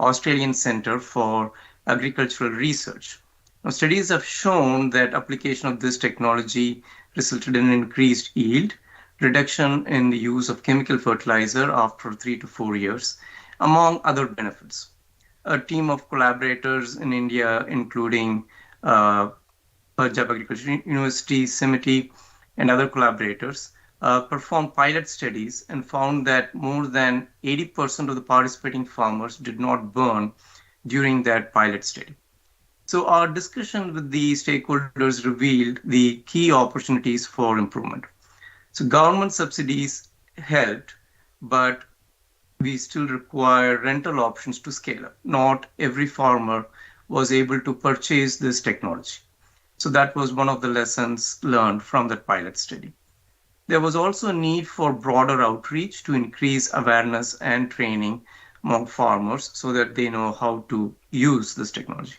Australian Centre for Agricultural Research. Now, studies have shown that application of this technology resulted in increased yield, reduction in the use of chemical fertilizer after 3 to 4 years, among other benefits. A team of collaborators in India, including Punjab Agricultural University, CIMITI, and other collaborators, performed pilot studies and found that more than 80% of the participating farmers did not burn during that pilot study. So our discussion with the stakeholders revealed the key opportunities for improvement. So government subsidies helped, but we still require rental options to scale up. Not every farmer was able to purchase this technology. So that was one of the lessons learned from that pilot study. There was also a need for broader outreach to increase awareness and training among farmers so that they know how to use this technology.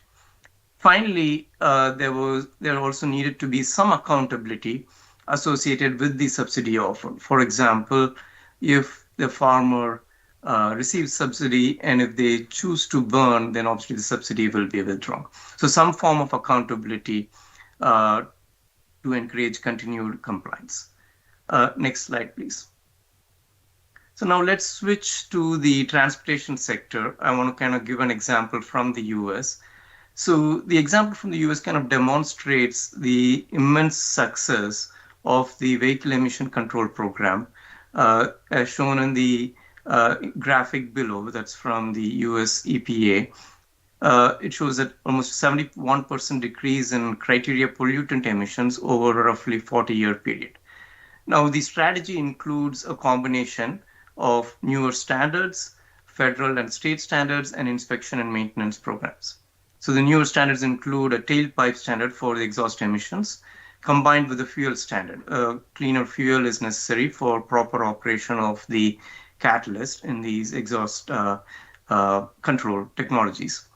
Finally, there also needed to be some accountability associated with the subsidy offer. For example, if the farmer receives subsidy and if they choose to burn, then obviously the subsidy will be withdrawn. So some form of accountability to encourage continued compliance. Next slide, please. So now let's switch to the transportation sector. I want to kind of give an example from the US. So the example from the US kind of demonstrates the immense success of the vehicle emission control program, as shown in the graphic below. That's from the US EPA. It shows that almost 71% decrease in criteria pollutant emissions over a roughly 40-year period. Now, the strategy includes a combination of newer standards, federal and state standards, and inspection and maintenance programs. So the newer standards include a tailpipe standard for the exhaust emissions, combined with a fuel standard. Cleaner fuel is necessary for proper operation of the catalyst in these exhaust control technologies.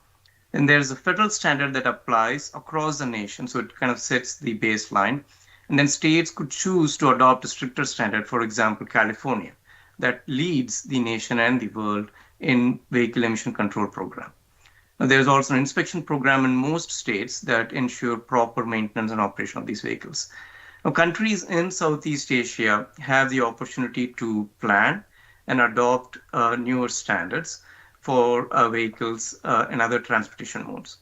And there's a federal standard that applies across the nation, so it kind of sets the baseline. And then states could choose to adopt a stricter standard, for example, California, that leads the nation and the world in vehicle emission control program. Now, there's also an inspection program in most states that ensure proper maintenance and operation of these vehicles. Now, countries in Southeast Asia have the opportunity to plan and adopt newer standards for vehicles and other transportation modes.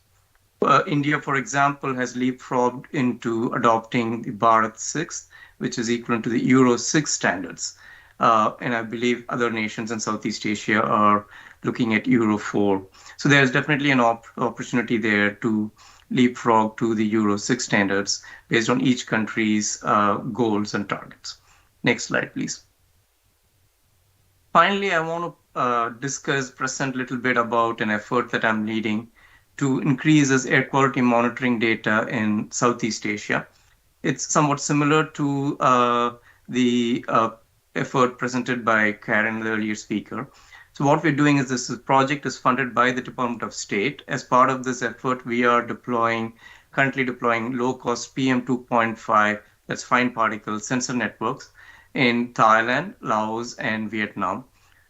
India, for example, has leapfrogged into adopting the Bharat 6, which is equivalent to the Euro 6 standards. And I believe other nations in Southeast Asia are looking at Euro 4. So there's definitely an opportunity there to leapfrog to the Euro 6 standards based on each country's goals and targets. Next slide, please. Finally, I want to present a little bit about an effort that I'm leading to increase this air quality monitoring data in Southeast Asia. It's somewhat similar to the effort presented by Karen, the earlier speaker. So what we're doing is this project is funded by the Department of State. As part of this effort, we are currently deploying low-cost PM2.5, that's fine particle sensor networks, in Thailand, Laos, and Vietnam,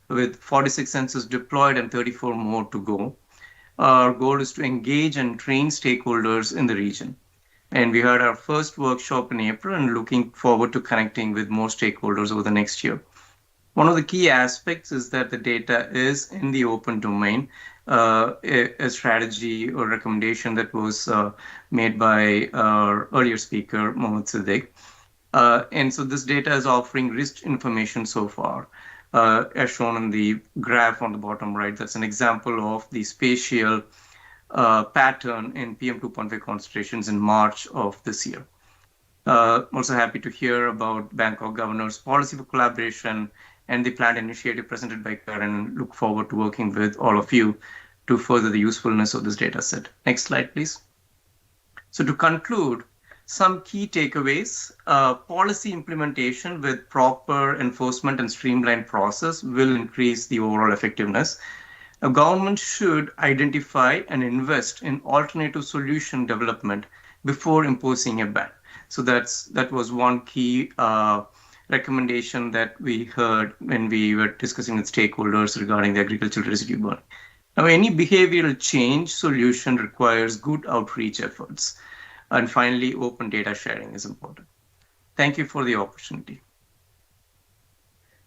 with 46 sensors deployed and 34 more to go. Our goal is to engage and train stakeholders in the region. And we had our first workshop in April and looking forward to connecting with more stakeholders over the next year. One of the key aspects is that the data is in the open domain, a strategy or recommendation that was made by our earlier speaker, Mohammed Siddiq. And so this data is offering rich information so far, as shown in the graph on the bottom right. That's an example of the spatial pattern in PM2.5 concentrations in March of this year. Also happy to hear about Bangkok Governor's policy for collaboration and the planned initiative presented by Karen, and look forward to working with all of you to further the usefulness of this data set. Next slide, please. So to conclude, some key takeaways: policy implementation with proper enforcement and streamlined process will increase the overall effectiveness. A government should identify and invest in alternative solution development before imposing a ban. So that was one key recommendation that we heard when we were discussing with stakeholders regarding the agricultural residue burning. Now, any behavioral change solution requires good outreach efforts. And finally, open data sharing is important. Thank you for the opportunity.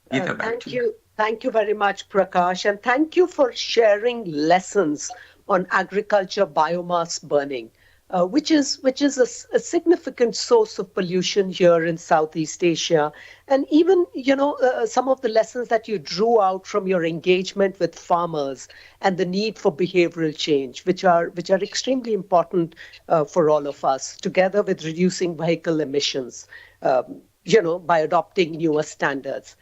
Thank you very much, Prakash, and thank you for sharing lessons on agriculture biomass burning, which is a significant source of pollution here in Southeast Asia. And even, some of the lessons that you drew out from your engagement with farmers and the need for behavioral change, which are extremely important for all of us, together with reducing vehicle emissions, by adopting newer standards.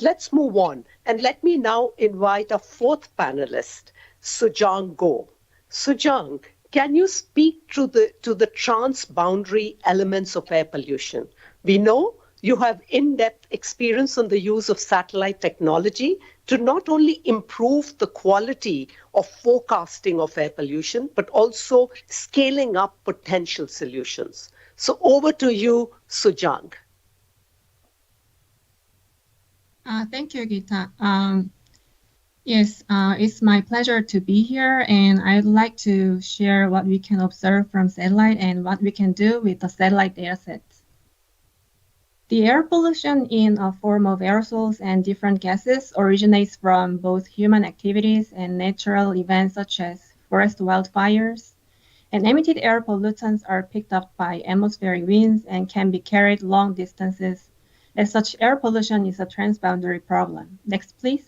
Let's move on, and let me now invite our fourth panelist, Sujang Go. Sujang, can you speak to the transboundary elements of air pollution? We know you have in-depth experience on the use of satellite technology to not only improve the quality of forecasting of air pollution, but also scaling up potential solutions. So over to you, Sujang. Thank you, Gita. Yes, it's my pleasure to be here, and I'd like to share what we can observe from satellite and what we can do with the satellite datasets. The air pollution in a form of aerosols and different gases originates from both human activities and natural events such as forest wildfires. And emitted air pollutants are picked up by atmospheric winds and can be carried long distances. As such, air pollution is a transboundary problem. Next, please.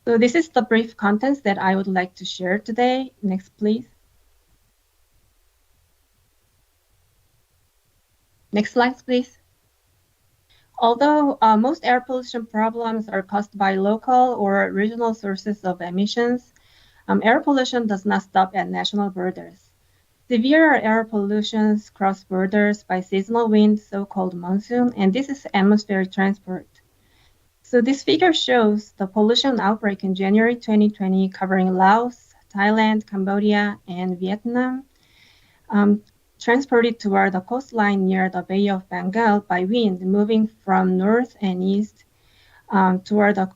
So this is the brief contents that I would like to share today. Next, please. Next slide, please. Although most air pollution problems are caused by local or regional sources of emissions, air pollution does not stop at national borders. Severe air pollution cross borders by seasonal winds, so-called monsoon, and this is atmospheric transport. So this figure shows the pollution outbreak in January 2020 covering Laos, Thailand, Cambodia, and Vietnam, transported toward the coastline near the Bay of Bengal by wind moving from north and east toward the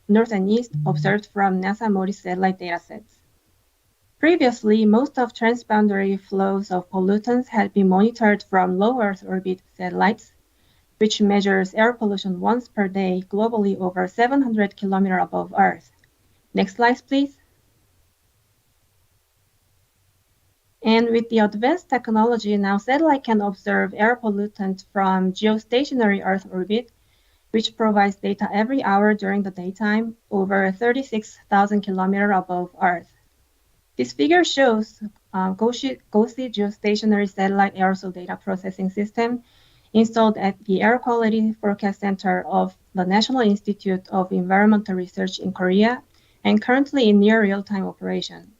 north and east observed from NASA MODIS satellite datasets. Previously, most of transboundary flows of pollutants had been monitored from low Earth orbit satellites, which measures air pollution once per day globally over 700 kilometers above Earth. Next slide, please. And with the advanced technology, now satellite can observe air pollutants from geostationary Earth orbit, which provides data every hour during the daytime over 36,000 kilometers above Earth. This figure shows GOSI geostationary satellite aerosol data processing system installed at the Air Quality Forecast Center of the National Institute of Environmental Research in Korea and currently in near real-time operation.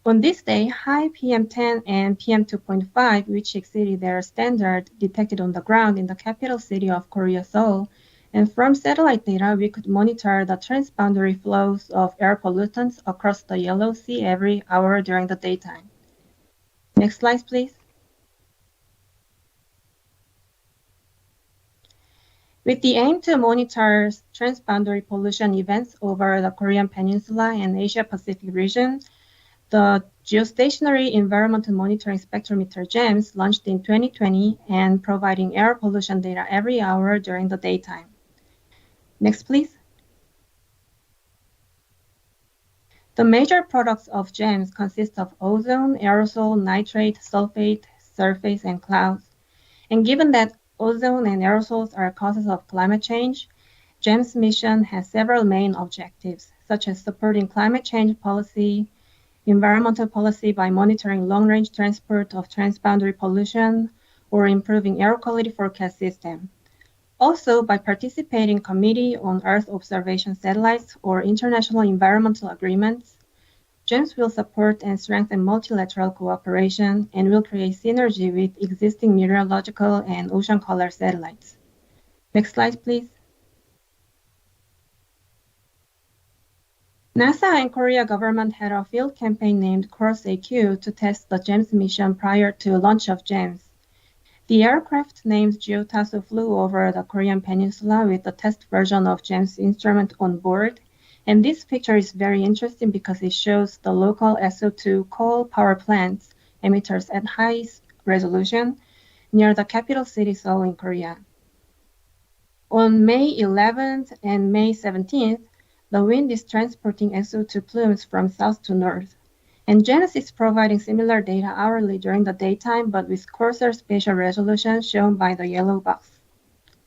On this day, high PM10 and PM2.5, which exceeded their standard, detected on the ground in the capital city of Korea, Seoul, and from satellite data, we could monitor the transboundary flows of air pollutants across the Yellow Sea every hour during the daytime. Next slide, please. With the aim to monitor transboundary pollution events over the Korean Peninsula and Asia-Pacific region, the Geostationary Environmental Monitoring Spectrometer GEMS launched in 2020 and providing air pollution data every hour during the daytime. Next, please. The major products of GEMS consist of ozone, aerosol, nitrate, sulfate, surface, and clouds. And given that ozone and aerosols are causes of climate change, GEMS mission has several main objectives, such as supporting climate change policy, environmental policy by monitoring long-range transport of transboundary pollution, or improving air quality forecast system. Also, by participating in Committee on Earth Observation Satellites or international environmental agreements, GEMS will support and strengthen multilateral cooperation and will create synergy with existing meteorological and ocean color satellites. Next slide, please. NASA and Korea government had a field campaign named CROSS-AQ to test the GEMS mission prior to launch of GEMS. The aircraft named Gyotasu flew over the Korean Peninsula with the test version of GEMS instrument on board. And this picture is very interesting because it shows the local SO2 coal power plants emitters at high resolution near the capital city Seoul in Korea. On May 11th and May 17th, the wind is transporting SO2 plumes from south to north. And GEMS is providing similar data hourly during the daytime, but with coarser spatial resolution shown by the yellow box.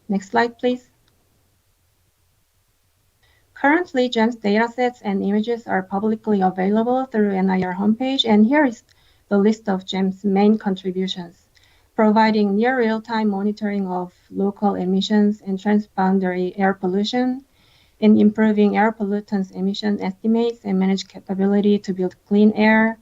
Next slide, please. Currently, GEMS datasets and images are publicly available through NIR homepage, and here is the list of GEMS main contributions, providing near real-time monitoring of local emissions and transboundary air pollution, and improving air pollutants emission estimates and manage capability to build clean air,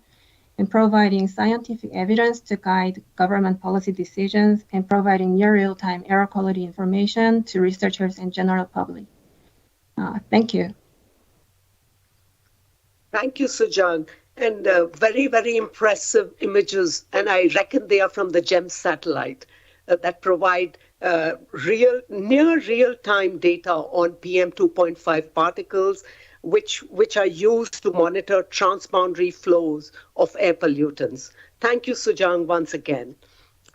and providing scientific evidence to guide government policy decisions, and providing near real-time air quality information to researchers and general public. Thank you. Thank you, Sujang. And very, very impressive images. And I reckon they are from the GEMS satellite that provide near real-time data on PM2.5 particles, which are used to monitor transboundary flows of air pollutants. Thank you, Sujang, once again.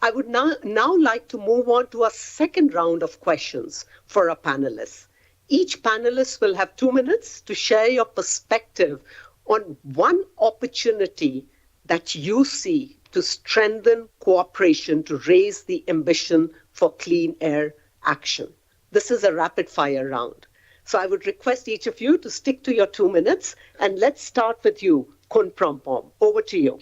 I would now like to move on to a second round of questions for our panelists. Each panelist will have 2 minutes to share your perspective on one opportunity that you see to strengthen cooperation to raise the ambition for clean air action. This is a rapid fire round. So I would request each of you to stick to your 2 minutes, and let's start with you, Kun Prompom. Over to you.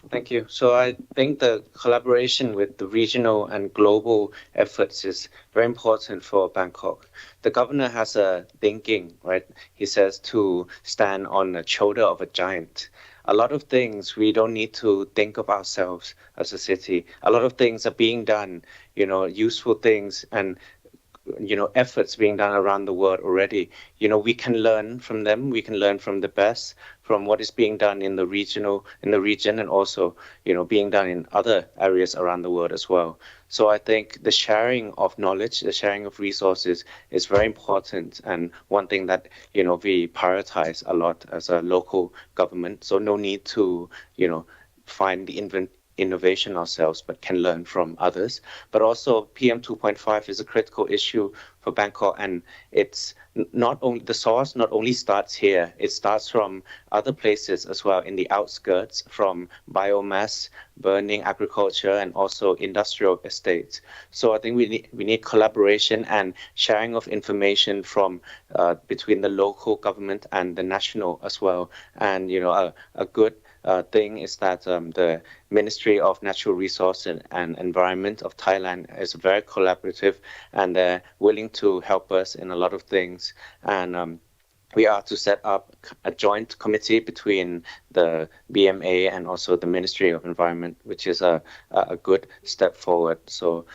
Thank you. So I think the collaboration with the regional and global efforts is very important for Bangkok. The governor has a thinking, right? He says to stand on the shoulder of a giant. A lot of things we don't need to think of ourselves as a city. A lot of things are being done, useful things and efforts being done around the world already. We can learn from them. We can learn from the best, from what is being done in the region, and also, being done in other areas around the world as well. So I think the sharing of knowledge, the sharing of resources is very important, and one thing that, we prioritize a lot as a local government. So no need to, find the innovation ourselves, but can learn from others. But also PM 2.5 is a critical issue for Bangkok, and it's not only the source not only starts here, it starts from other places as well in the outskirts, from biomass, burning, agriculture, and also industrial estates. So I think we need collaboration and sharing of information from between the local government and the national as well. And a good thing is that the Ministry of Natural Resources and Environment of Thailand is very collaborative, and they're willing to help us in a lot of things. And we are to set up a joint committee between the BMA and also the Ministry of Environment, which is a good step forward. So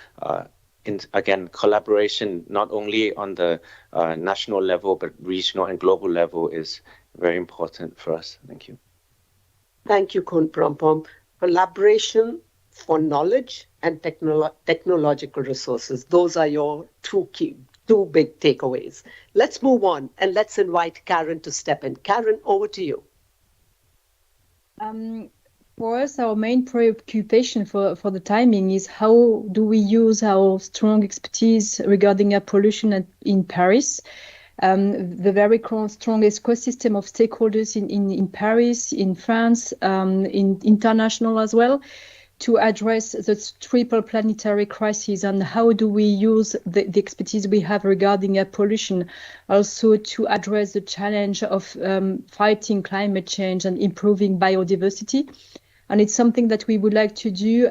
again, collaboration not only on the national level, but regional and global level is very important for us. Thank you. Thank you, Kun Prompom. Collaboration for knowledge and technological resources. Those are your two big takeaways. Let's move on and let's invite Karen to step in. Karen, over to you. For us, our main preoccupation for the timing is how do we use our strong expertise regarding air pollution in Paris. The very strong ecosystem of stakeholders in Paris, in France, in international as well, to address the triple planetary crisis, and how do we use the expertise we have regarding air pollution also to address the challenge of fighting climate change and improving biodiversity. And it's something that we would like to do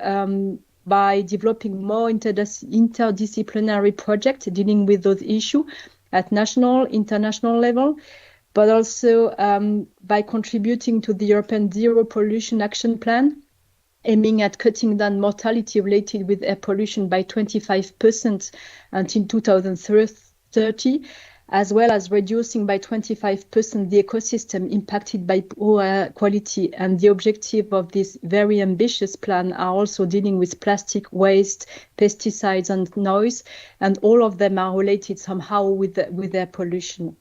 by developing more interdisciplinary projects dealing with those issues at national, international level, but also by contributing to the European Zero Pollution Action Plan, aiming at cutting down mortality related with air pollution by 25% until 2030, as well as reducing by 25% the ecosystem impacted by poor air quality. And the objective of this very ambitious plan are also dealing with plastic waste, pesticides and noise, and all of them are related somehow with air pollution.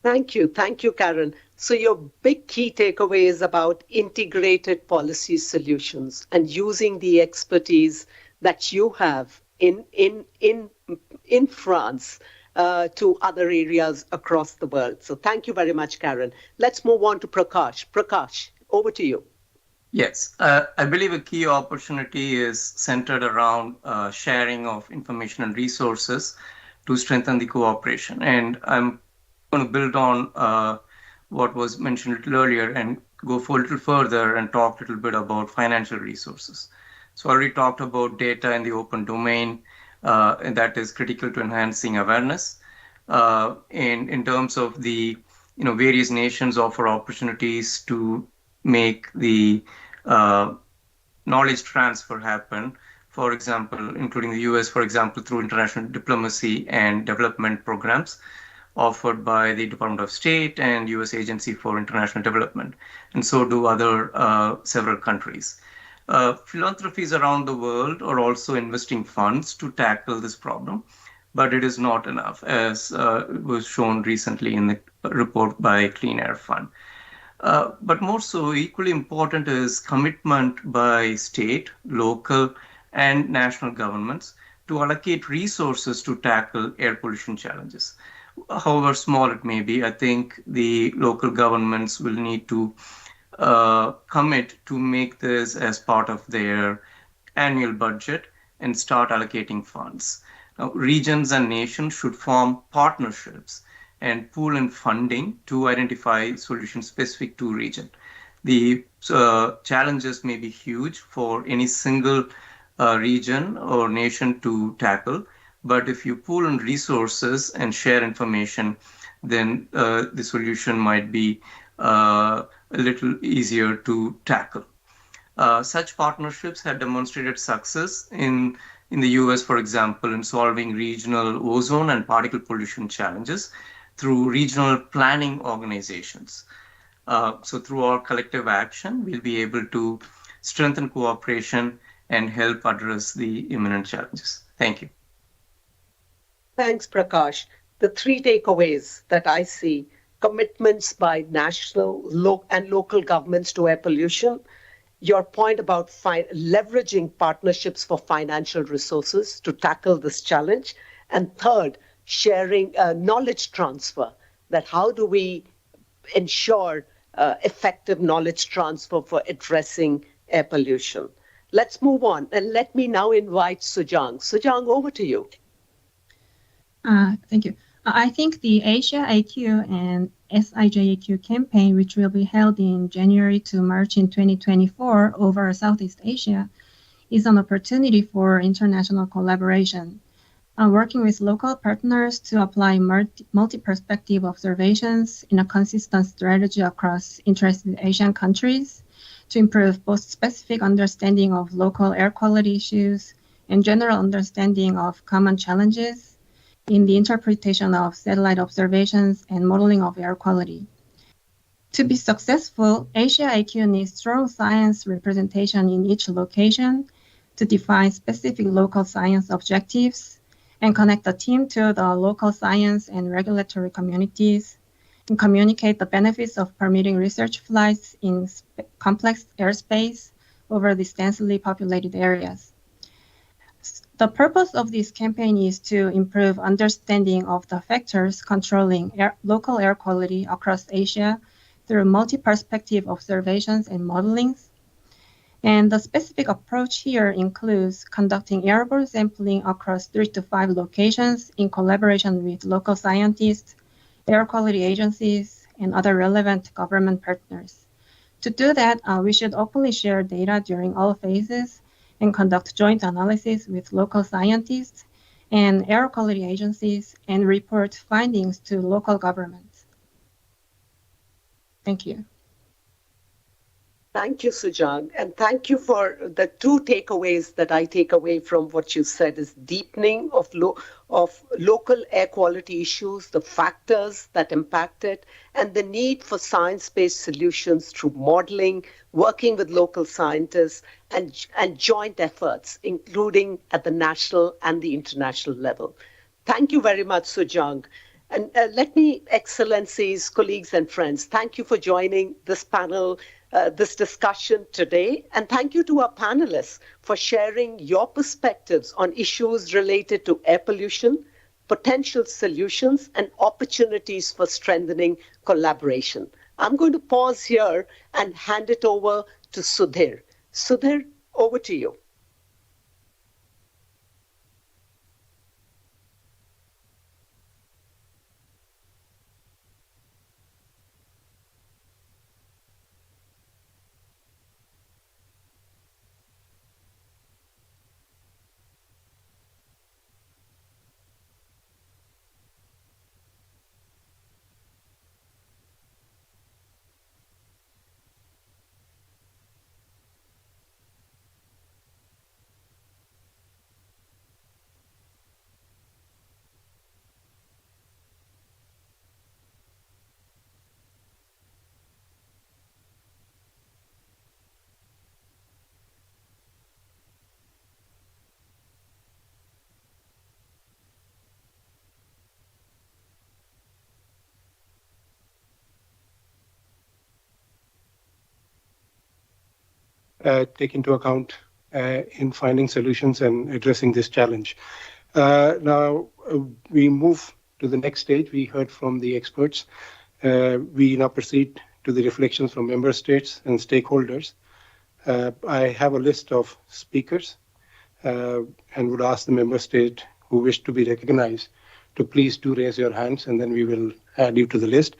Thank you, Karen. So your big key takeaway is about integrated policy solutions and using the expertise that you have in France to other areas across the world. So thank you very much, Karen. Let's move on to Prakash. Prakash, over to you. Yes, I believe a key opportunity is centered around sharing of information and resources to strengthen the cooperation. And I'm going to build on what was mentioned a little earlier and go a little further and talk a little bit about financial resources. So I already talked about data in the open domain, and that is critical to enhancing awareness. In terms of the various nations offer opportunities to make the knowledge transfer happen. For example, including the US, for example, through international diplomacy and development programs offered by the Department of State and US Agency for International Development, and so do other several countries. Philanthropies around the world are also investing funds to tackle this problem, but it is not enough, as was shown recently in the report by Clean Air Fund. But more so, equally important is commitment by state, local, and national governments to allocate resources to tackle air pollution challenges. However small it may be, I think the local governments will need to commit to make this as part of their annual budget and start allocating funds. Now, regions and nations should form partnerships and pool in funding to identify solutions specific to region. The challenges may be huge for any single region or nation to tackle, but if you pool in resources and share information, then the solution might be a little easier to tackle. Such partnerships have demonstrated success in the US, for example, in solving regional ozone and particle pollution challenges through regional planning organizations. So through our collective action, we'll be able to strengthen cooperation and help address the imminent challenges. Thank you. Thanks, Prakash. The three takeaways that I see commitments by national and local governments to air pollution, your point about leveraging partnerships for financial resources to tackle this challenge, and third, sharing knowledge transfer, that how do we ensure effective knowledge transfer for addressing air pollution. Let's move on, and let me now invite Sujang. Sujang, over to you. Thank you. I think the Asia AQ and SIJAQ campaign, which will be held in January to March in 2024 over Southeast Asia, is an opportunity for international collaboration. Working with local partners to apply multi-perspective observations in a consistent strategy across interested Asian countries to improve both specific understanding of local air quality issues and general understanding of common challenges in the interpretation of satellite observations and modeling of air quality. To be successful, Asia IQ needs strong science representation in each location to define specific local science objectives and connect the team to the local science and regulatory communities, and communicate the benefits of permitting research flights in complex airspace over these densely populated areas. The purpose of this campaign is to improve understanding of the factors controlling local air quality across Asia through multi-perspective observations and modelings. And the specific approach here includes conducting airborne sampling across 3 to 5 locations in collaboration with local scientists, air quality agencies, and other relevant government partners. To do that, we should openly share data during all phases and conduct joint analysis with local scientists and air quality agencies and report findings to local governments. Thank you. Thank you, Sujang, and thank you for the 2 takeaways that I take away from what you said is deepening of local air quality issues, the factors that impact it, and the need for science-based solutions through modeling, working with local scientists, and joint efforts, including at the national and the international level. Thank you very much, Sujang. And let me, Excellencies, colleagues, and friends, thank you for joining this panel, this discussion today. And thank you to our panelists for sharing your perspectives on issues related to air pollution, potential solutions, and opportunities for strengthening collaboration. I'm going to pause here and hand it over to Sudhir. Sudhir, over to you. Take into account in finding solutions and addressing this challenge. Now, we move to the next stage. We heard from the experts. We now proceed to the reflections from member states and stakeholders. I have a list of speakers and would ask the member state who wish to be recognized to please do raise your hands, and then we will add you to the list.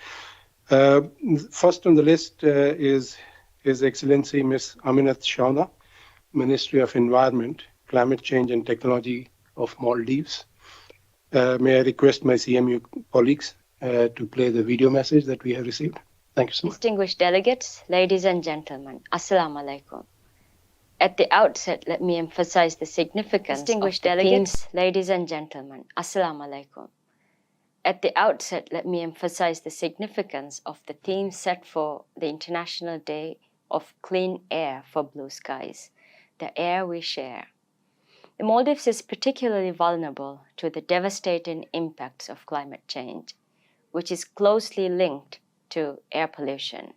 First on the list is His Excellency Ms. Aminat Shauna, Ministry of Environment, Climate Change and Technology of Maldives. May I request my CMU colleagues to play the video message that we have received. Thank you so much. Distinguished delegates, ladies and gentlemen, Assalamu alaikum. At the outset, let me emphasize the significance Distinguished of the delegates, themes, ladies and gentlemen, Assalamu alaikum. At the outset, let me emphasize the significance of the theme set for the International Day of Clean Air for Blue Skies, the air we share. The Maldives is particularly vulnerable to the devastating impacts of climate change. which is closely linked to air pollution.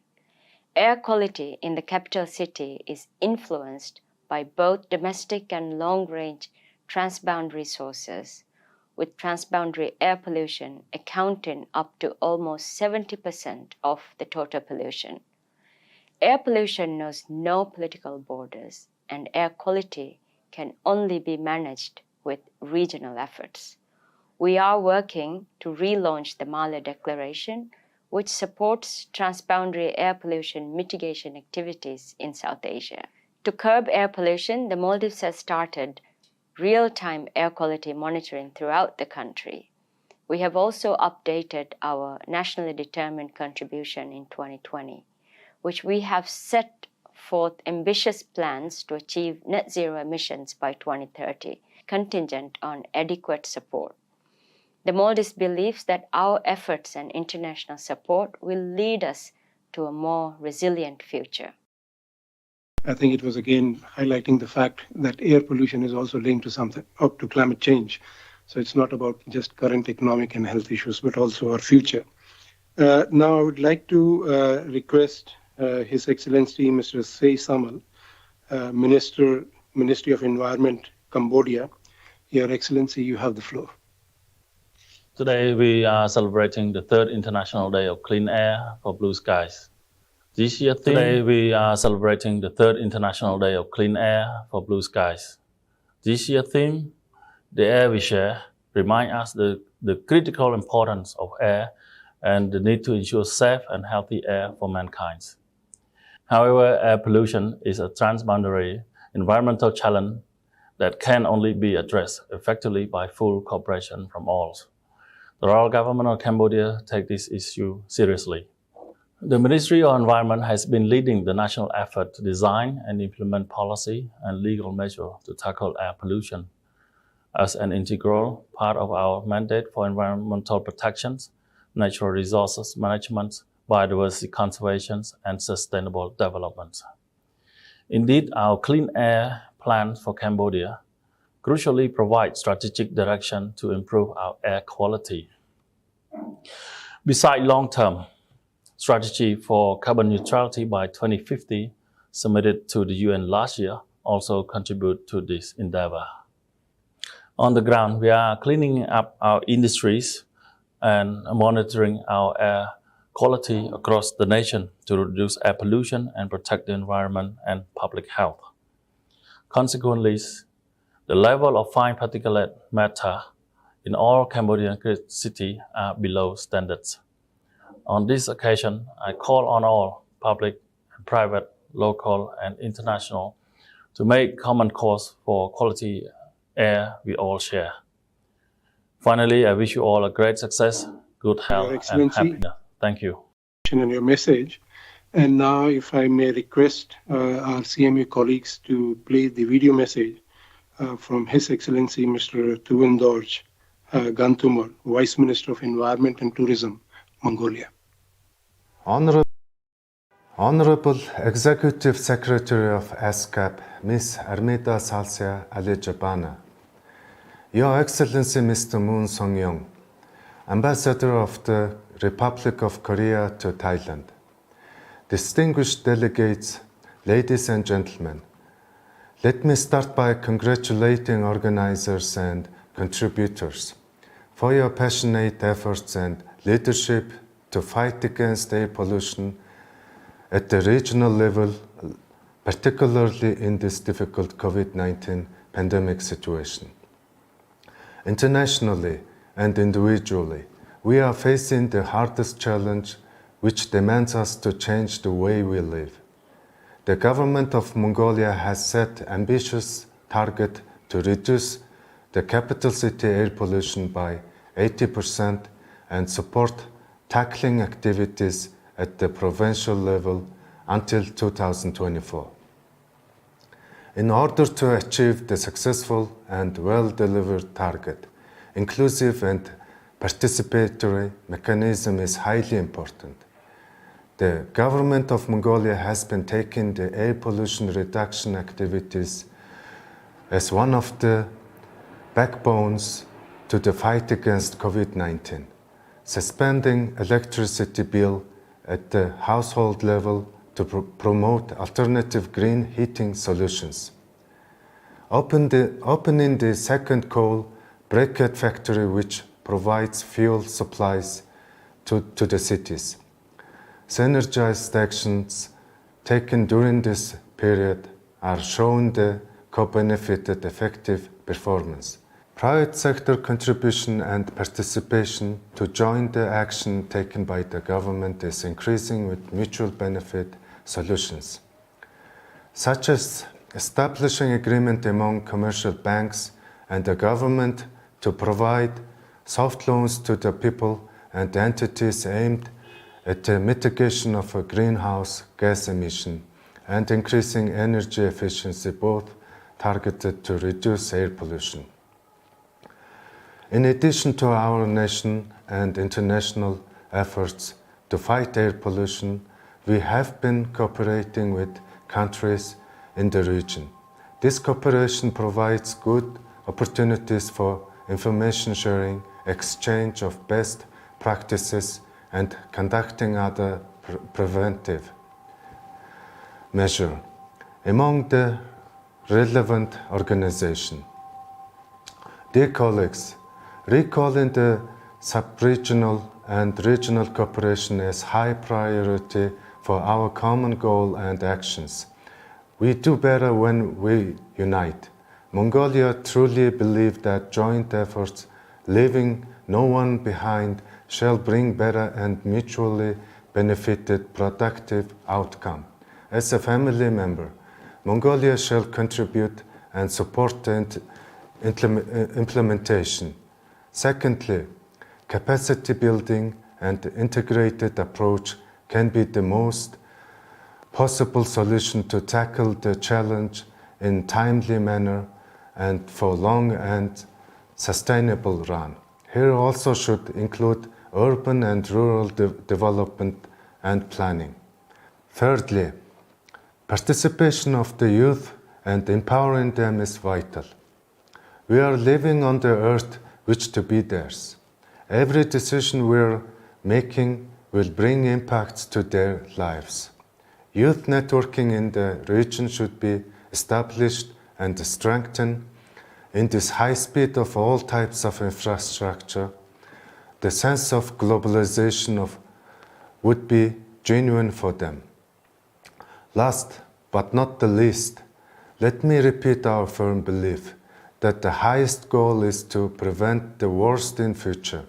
Air quality in the capital city is influenced by both domestic and long-range transboundary sources, with transboundary air pollution accounting up to almost 70% of the total pollution. Air pollution knows no political borders, and air quality can only be managed with regional efforts. We are working to relaunch the Male Declaration, which supports transboundary air pollution mitigation activities in South Asia. To curb air pollution, the Maldives has started real-time air quality monitoring throughout the country. We have also updated our nationally determined contribution in 2020, which we have set forth ambitious plans to achieve net zero emissions by 2030, contingent on adequate support. The Maldives believes that our efforts and international support will lead us to a more resilient future. I think it was again highlighting the fact that air pollution is also linked to something, up to climate change. So it's not about just current economic and health issues, but also our future. Now I would like to request His Excellency Mr. Say Samal, Ministry of Environment, Cambodia. Your Excellency, you have the floor. Today we are celebrating the 3rd International Day of Clean Air for Blue Skies. This year theme, today we are celebrating the 3rd International Day of Clean Air for Blue Skies. This year theme, the air we share, remind us the critical importance of air and the need to ensure safe and healthy air for mankind. However, air pollution is a transboundary environmental challenge that can only be addressed effectively by full cooperation from all. The Royal Government of Cambodia takes this issue seriously. The Ministry of Environment has been leading the national effort to design and implement policy and legal measures to tackle air pollution. As an integral part of our mandate for environmental protection, natural resources management, biodiversity conservation, and sustainable development. Indeed, our Clean Air Plan for Cambodia crucially provides strategic direction to improve our air quality. Besides long-term strategy for carbon neutrality by 2050, submitted to the UN last year, also contribute to this endeavor. On the ground, we are cleaning up our industries and monitoring our air quality across the nation to reduce air pollution and protect the environment and public health. Consequently, the level of fine particulate matter in all Cambodian cities are below standards. On this occasion, I call on all public and private, local and international to make common cause for quality air we all share. Finally, I wish you all a great success, good health and happiness. Thank you. And your message. And now, if I may request our CMU colleagues to play the video message from His Excellency Mr. Tuan Dorj Gantumur, Vice Minister of Environment and Tourism, Mongolia. Honorable Executive Secretary of ESCAP, Ms. Armida Salsia Alejabana, Your Excellency Mr. Moon Song-yong, Ambassador of the Republic of Korea to Thailand, distinguished delegates, ladies and gentlemen, let me start by congratulating organizers and contributors for your passionate efforts and leadership to fight against air pollution at the regional level, particularly in this difficult COVID-19 pandemic situation. Internationally and individually, we are facing the hardest challenge, which demands us to change the way we live. The government of Mongolia has set ambitious target to reduce the capital city air pollution by 80% and support tackling activities at the provincial level until 2024. In order to achieve the successful and well-delivered target, inclusive and participatory mechanism is highly important. The government of Mongolia has been taking the air pollution reduction activities as one of the backbones to the fight against COVID-19. suspending electricity bill at the household level to promote alternative green heating solutions. Opening the second coal briquette factory, which provides fuel supplies to the cities. Synergized actions taken during this period are showing the co-benefited effective performance. Private sector contribution and participation to join the action taken by the government is increasing with mutual benefit solutions, such as establishing agreement among commercial banks and the government to provide soft loans to the people and entities aimed at the mitigation of a greenhouse gas emission and increasing energy efficiency, both targeted to reduce air pollution. In addition to our nation and international efforts to fight air pollution, we have been cooperating with countries in the region. This cooperation provides good opportunities for information sharing, exchange of best practices, and conducting other preventive measures among the relevant organizations. Dear colleagues, recalling the sub-regional and regional cooperation as high priority for our common goal and actions. We do better when we unite. Mongolia truly believes that joint efforts, leaving no one behind, shall bring better and mutually benefited productive outcome. As a family member, Mongolia shall contribute and support the implementation. Secondly, capacity building and integrated approach can be the most possible solution to tackle the challenge in timely manner and for long and sustainable run. Here also should include urban and rural development and planning. Thirdly, participation of the youth and empowering them is vital. We are living on the earth which to be theirs. Every decision we're making will bring impacts to their lives. Youth networking in the region should be established and strengthened. In this high speed of all types of infrastructure, the sense of globalization would be genuine for them. Last but not the least, let me repeat our firm belief that the highest goal is to prevent the worst in future.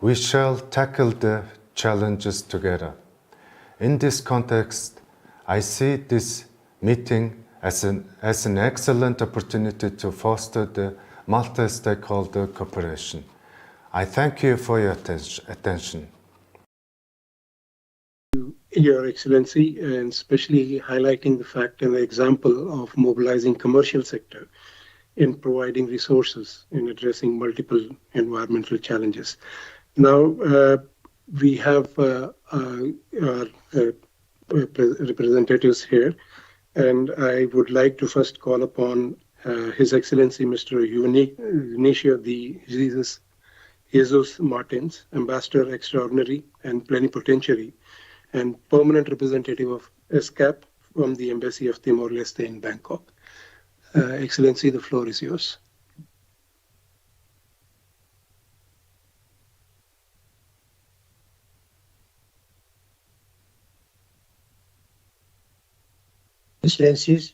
We shall tackle the challenges together. In this context, I see this meeting as an excellent opportunity to foster the multi-stakeholder cooperation. I thank you for your attention. Your Excellency, and especially highlighting the fact and the example of mobilizing commercial sector in providing resources in addressing multiple environmental challenges. Now, we have representatives here, and I would like to first call upon His Excellency Mr. Eunicio de Jesus Martins, Ambassador Extraordinary and Plenipotentiary and Permanent Representative of ESCAP from the Embassy of Timor-Leste in Bangkok. Excellency, the floor is yours. Excellencies,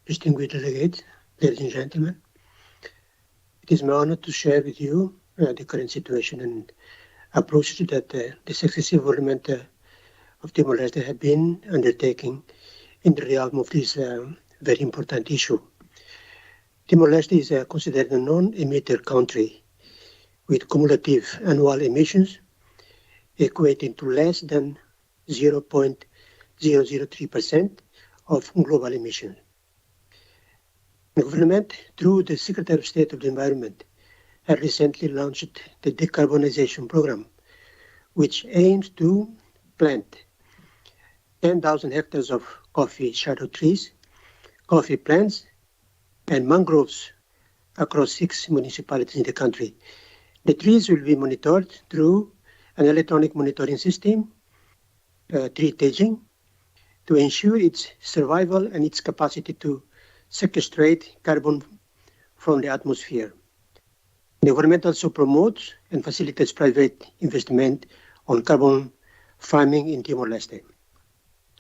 distinguished delegates, ladies and gentlemen, it is my honor to share with you the current situation and approaches that the successive government of Timor-Leste have been undertaking in the realm of this very important issue. Timor-Leste is considered a non-emitter country with cumulative annual emissions equating to less than 0.003% of global emissions. The government, through the Secretary of State of the Environment, has recently launched the decarbonization program, which aims to plant 10,000 hectares of coffee shadow trees, coffee plants, and mangroves across 6 municipalities in the country. The trees will be monitored through an electronic monitoring system, tree tagging, to ensure its survival and its capacity to sequestrate carbon from the atmosphere. The government also promotes and facilitates private investment on carbon farming in Timor-Leste.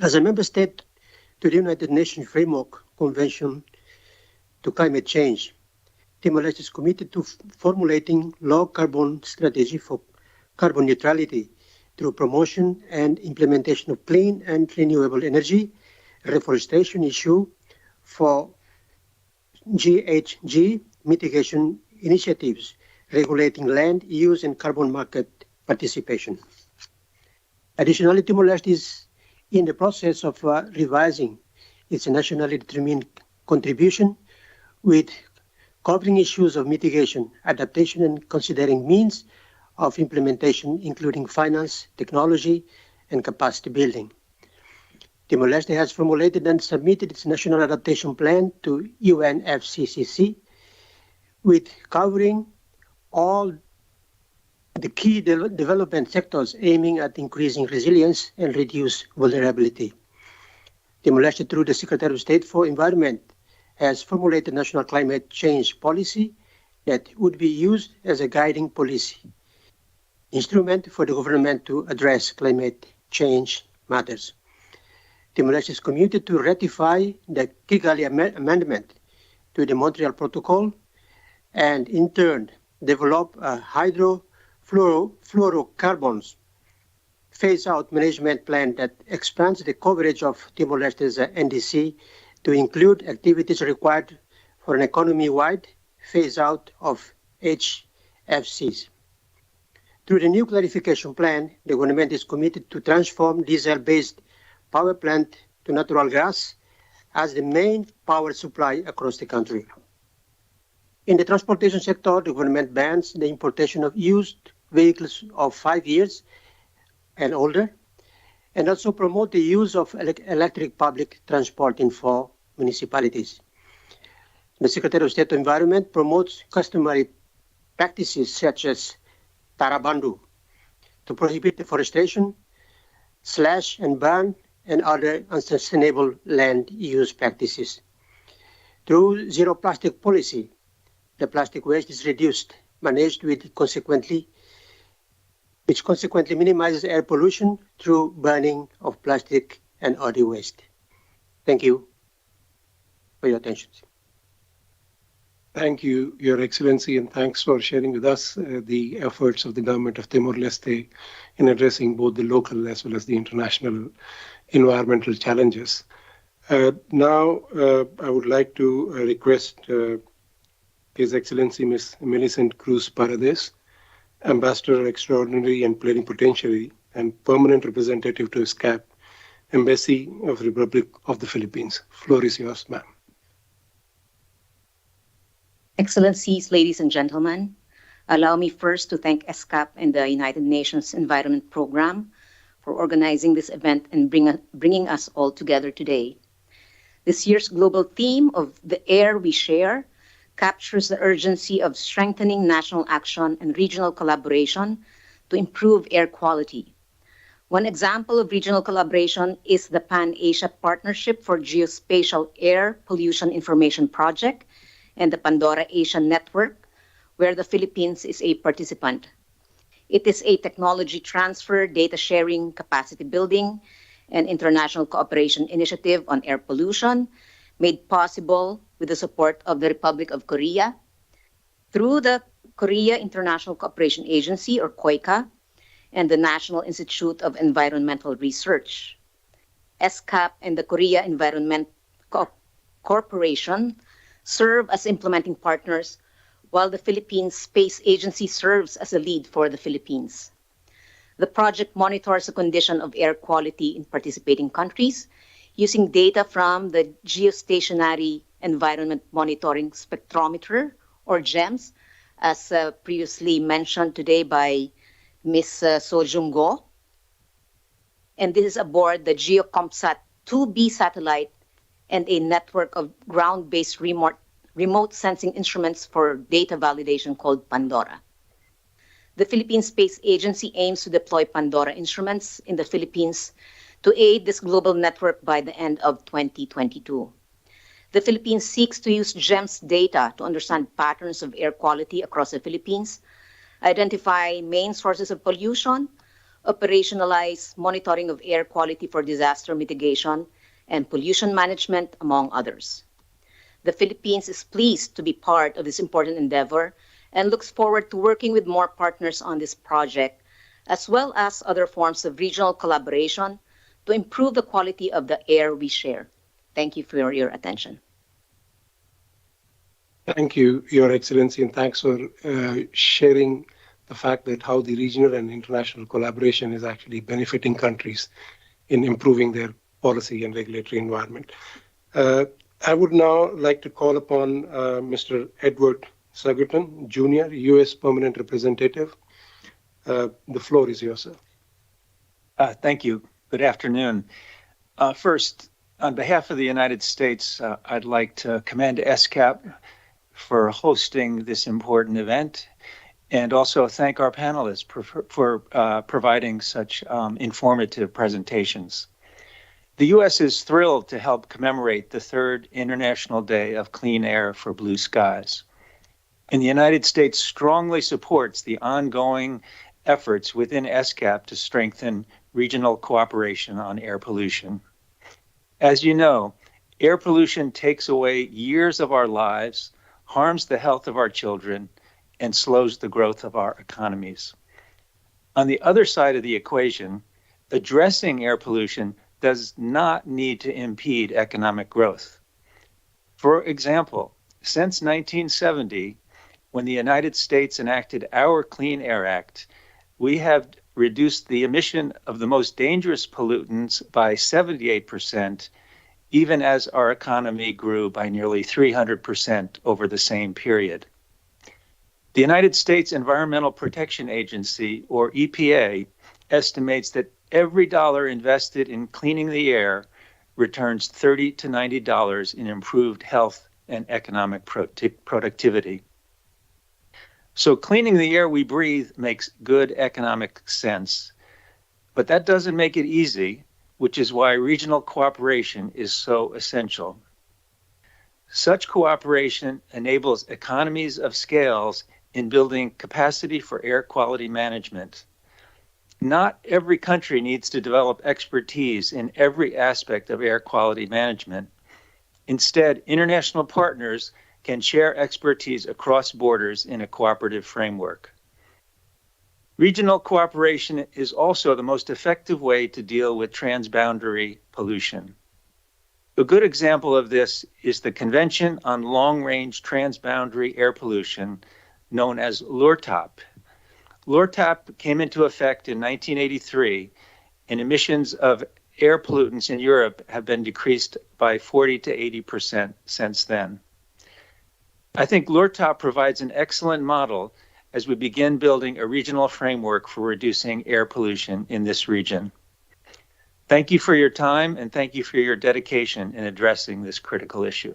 As a member state to the United Nations Framework Convention to Climate Change, Timor-Leste is committed to formulating low-carbon strategy for carbon neutrality through promotion and implementation of clean and renewable energy, reforestation issue for GHG mitigation initiatives, regulating land use and carbon market participation. Additionally, Timor-Leste is in the process of revising its nationally determined contribution with covering issues of mitigation, adaptation, and considering means of implementation, including finance, technology, and capacity building. Timor-Leste has formulated and submitted its national adaptation plan to UNFCCC, with covering all the key development sectors aiming at increasing resilience and reduce vulnerability. Timor-Leste, through the Secretary of State for Environment, has formulated national climate change policy that would be used as a guiding policy instrument for the government to address climate change matters. Timor-Leste is committed to ratify the Kigali Amendment to the Montreal Protocol and in turn develop a hydrofluorocarbons phase-out management plan that expands the coverage of Timor-Leste's NDC to include activities required for an economy-wide phase-out of HFCs. Through the new clarification plan, the government is committed to transform diesel-based power plant to natural gas as the main power supply across the country. In the transportation sector, the government bans the importation of used vehicles of 5 years and older, and also promote the use of electric public transport in 4 municipalities. The Secretary of State of Environment promotes customary practices such as Tarabandu to prohibit deforestation, slash and burn, and other unsustainable land use practices. Through zero plastic policy, the plastic waste is reduced, managed which consequently minimizes air pollution through burning of plastic and other waste. Thank you for your attention. Thank you, Your Excellency, and thanks for sharing with us the efforts of the government of Timor-Leste in addressing both the local as well as the international environmental challenges. Now, I would like to request His Excellency Ms. Millicent Cruz Paredes, Ambassador Extraordinary and Plenipotentiary and Permanent Representative to ESCAP, Embassy of the Republic of the Philippines. Floor is yours, ma'am. Excellencies, ladies and gentlemen, allow me first to thank ESCAP and the United Nations Environment Program for organizing this event and bringing us all together today. This year's global theme of The Air We Share captures the urgency of strengthening national action and regional collaboration to improve air quality. One example of regional collaboration is the Pan-Asia Partnership for Geospatial Air Pollution Information Project and the Pandora Asia Network, where the Philippines is a participant. It is a technology transfer, data sharing, capacity building, and international cooperation initiative on air pollution made possible with the support of the Republic of Korea through the Korea International Cooperation Agency, or KOICA, and the National Institute of Environmental Research. ESCAP and the Korea Environment Corporation serve as implementing partners, while the Philippines Space Agency serves as a lead for the Philippines. The project monitors the condition of air quality in participating countries using data from the Geostationary Environment Monitoring Spectrometer, or GEMS, as previously mentioned today by Ms. Sojung Go. And this is aboard the GeoCompsat 2B satellite and a network of ground-based remote sensing instruments for data validation called Pandora. the Philippine Space Agency aims to deploy Pandora instruments in the Philippines to aid this global network by the end of 2022. The Philippines seeks to use GEMS data to understand patterns of air quality across the Philippines, identify main sources of pollution, operationalize monitoring of air quality for disaster mitigation, and pollution management, among others. The Philippines is pleased to be part of this important endeavor and looks forward to working with more partners on this project, as well as other forms of regional collaboration to improve the quality of the air we share. Thank you for your attention. Thank you, Your Excellency, and thanks for sharing the fact that how the regional and international collaboration is actually benefiting countries in improving their policy and regulatory environment. I would now like to call upon Mr. Edward Sagerton, Jr., U.S. Permanent Representative. The floor is yours, sir. Thank you. Good afternoon. First, on behalf of the United States, I'd like to commend ESCAP for hosting this important event, and also thank our panelists for providing such informative presentations. The U.S. is thrilled to help commemorate the third International Day of Clean Air for Blue Skies. And the United States strongly supports the ongoing efforts within ESCAP to strengthen regional cooperation on air pollution. As you know, air pollution takes away years of our lives, harms the health of our children, and slows the growth of our economies. On the other side of the equation, addressing air pollution does not need to impede economic growth. For example, since 1970, when the United States enacted our Clean Air Act, we have reduced the emission of the most dangerous pollutants by 78%, even as our economy grew by nearly 300% over the same period. The United States Environmental Protection Agency, or EPA, estimates that every dollar invested in cleaning the air returns $30 to $90 in improved health and economic productivity. So cleaning the air we breathe makes good economic sense, but that doesn't make it easy, which is why regional cooperation is so essential. Such cooperation enables economies of scales in building capacity for air quality management. Not every country needs to develop expertise in every aspect of air quality management. Instead, international partners can share expertise across borders in a cooperative framework. Regional cooperation is also the most effective way to deal with transboundary pollution. A good example of this is the Convention on Long-Range Transboundary Air Pollution, known as LURTAP. LURTAP came into effect in 1983, and emissions of air pollutants in Europe have been decreased by 40 to 80% since then. I think LURTAP provides an excellent model as we begin building a regional framework for reducing air pollution in this region. Thank you for your time, and thank you for your dedication in addressing this critical issue.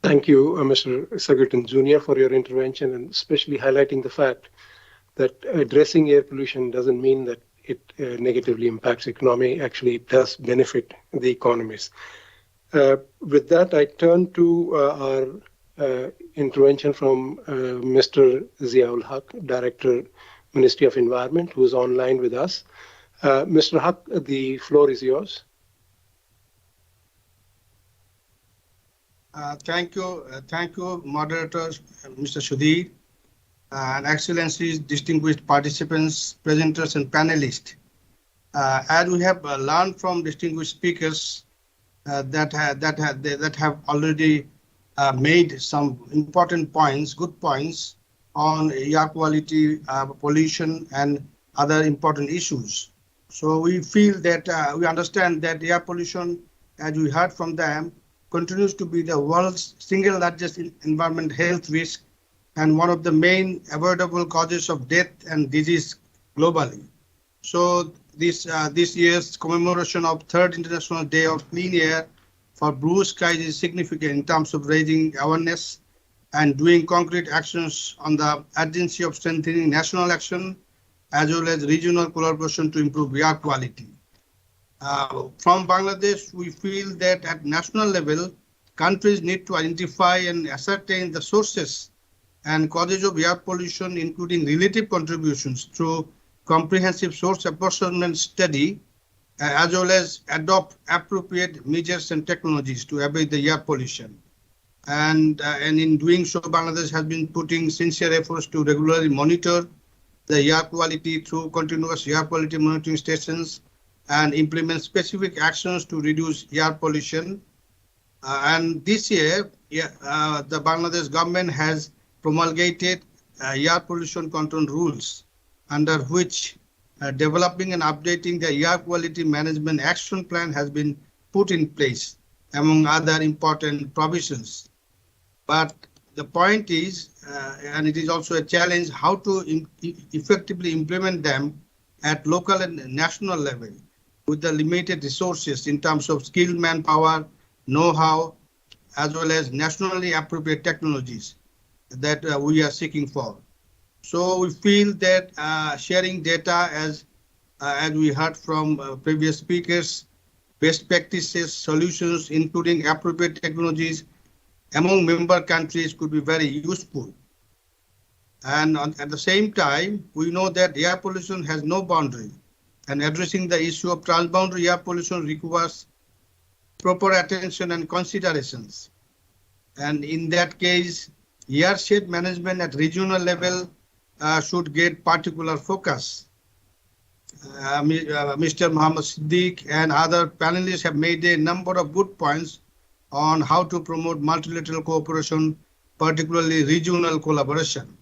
Thank you, Mr. Sagerton Jr., for your intervention, and especially highlighting the fact that addressing air pollution doesn't mean that it negatively impacts economy. Actually, it does benefit the economies. With that, I turn to our intervention from Mr. Ziaul Haq, Director, Ministry of Environment, who is online with us. Mr. Haq, the floor is yours. Thank you, moderators, Mr. Sudhir, and Excellencies, distinguished participants, presenters, and panelists. As we have learned from distinguished speakers that have already made some important points, good points on air quality, pollution, and other important issues. So we feel that we understand that air pollution, as we heard from them, continues to be the world's single largest environmental health risk and one of the main avoidable causes of death and disease globally. So this year's commemoration of Third International Day of Clean Air for Blue Skies is significant in terms of raising awareness and doing concrete actions on the urgency of strengthening national action as well as regional collaboration to improve air quality. From Bangladesh, we feel that at national level, countries need to identify and ascertain the sources and causes of air pollution, including relative contributions through comprehensive source apportionment study, as well as adopt appropriate measures and technologies to abate the air pollution. And in doing so, Bangladesh has been putting sincere efforts to regularly monitor the air quality through continuous air quality monitoring stations and implement specific actions to reduce air pollution. And this year, the Bangladesh government has promulgated air pollution control rules, under which developing and updating the air quality management action plan has been put in place, among other important provisions. But the point is, and it is also a challenge, how to effectively implement them at local and national level with the limited resources in terms of skilled manpower, know-how, as well as nationally appropriate technologies that we are seeking for. So we feel that sharing data, as we heard from previous speakers, best practices, solutions, including appropriate technologies among member countries could be very useful. And at the same time, we know that air pollution has no boundary, and addressing the issue of transboundary air pollution requires proper attention and considerations. And in that case, airshed management at regional level should get particular focus. Mr. Muhammad Siddiq and other panelists have made a number of good points on how to promote multilateral cooperation, particularly regional collaboration.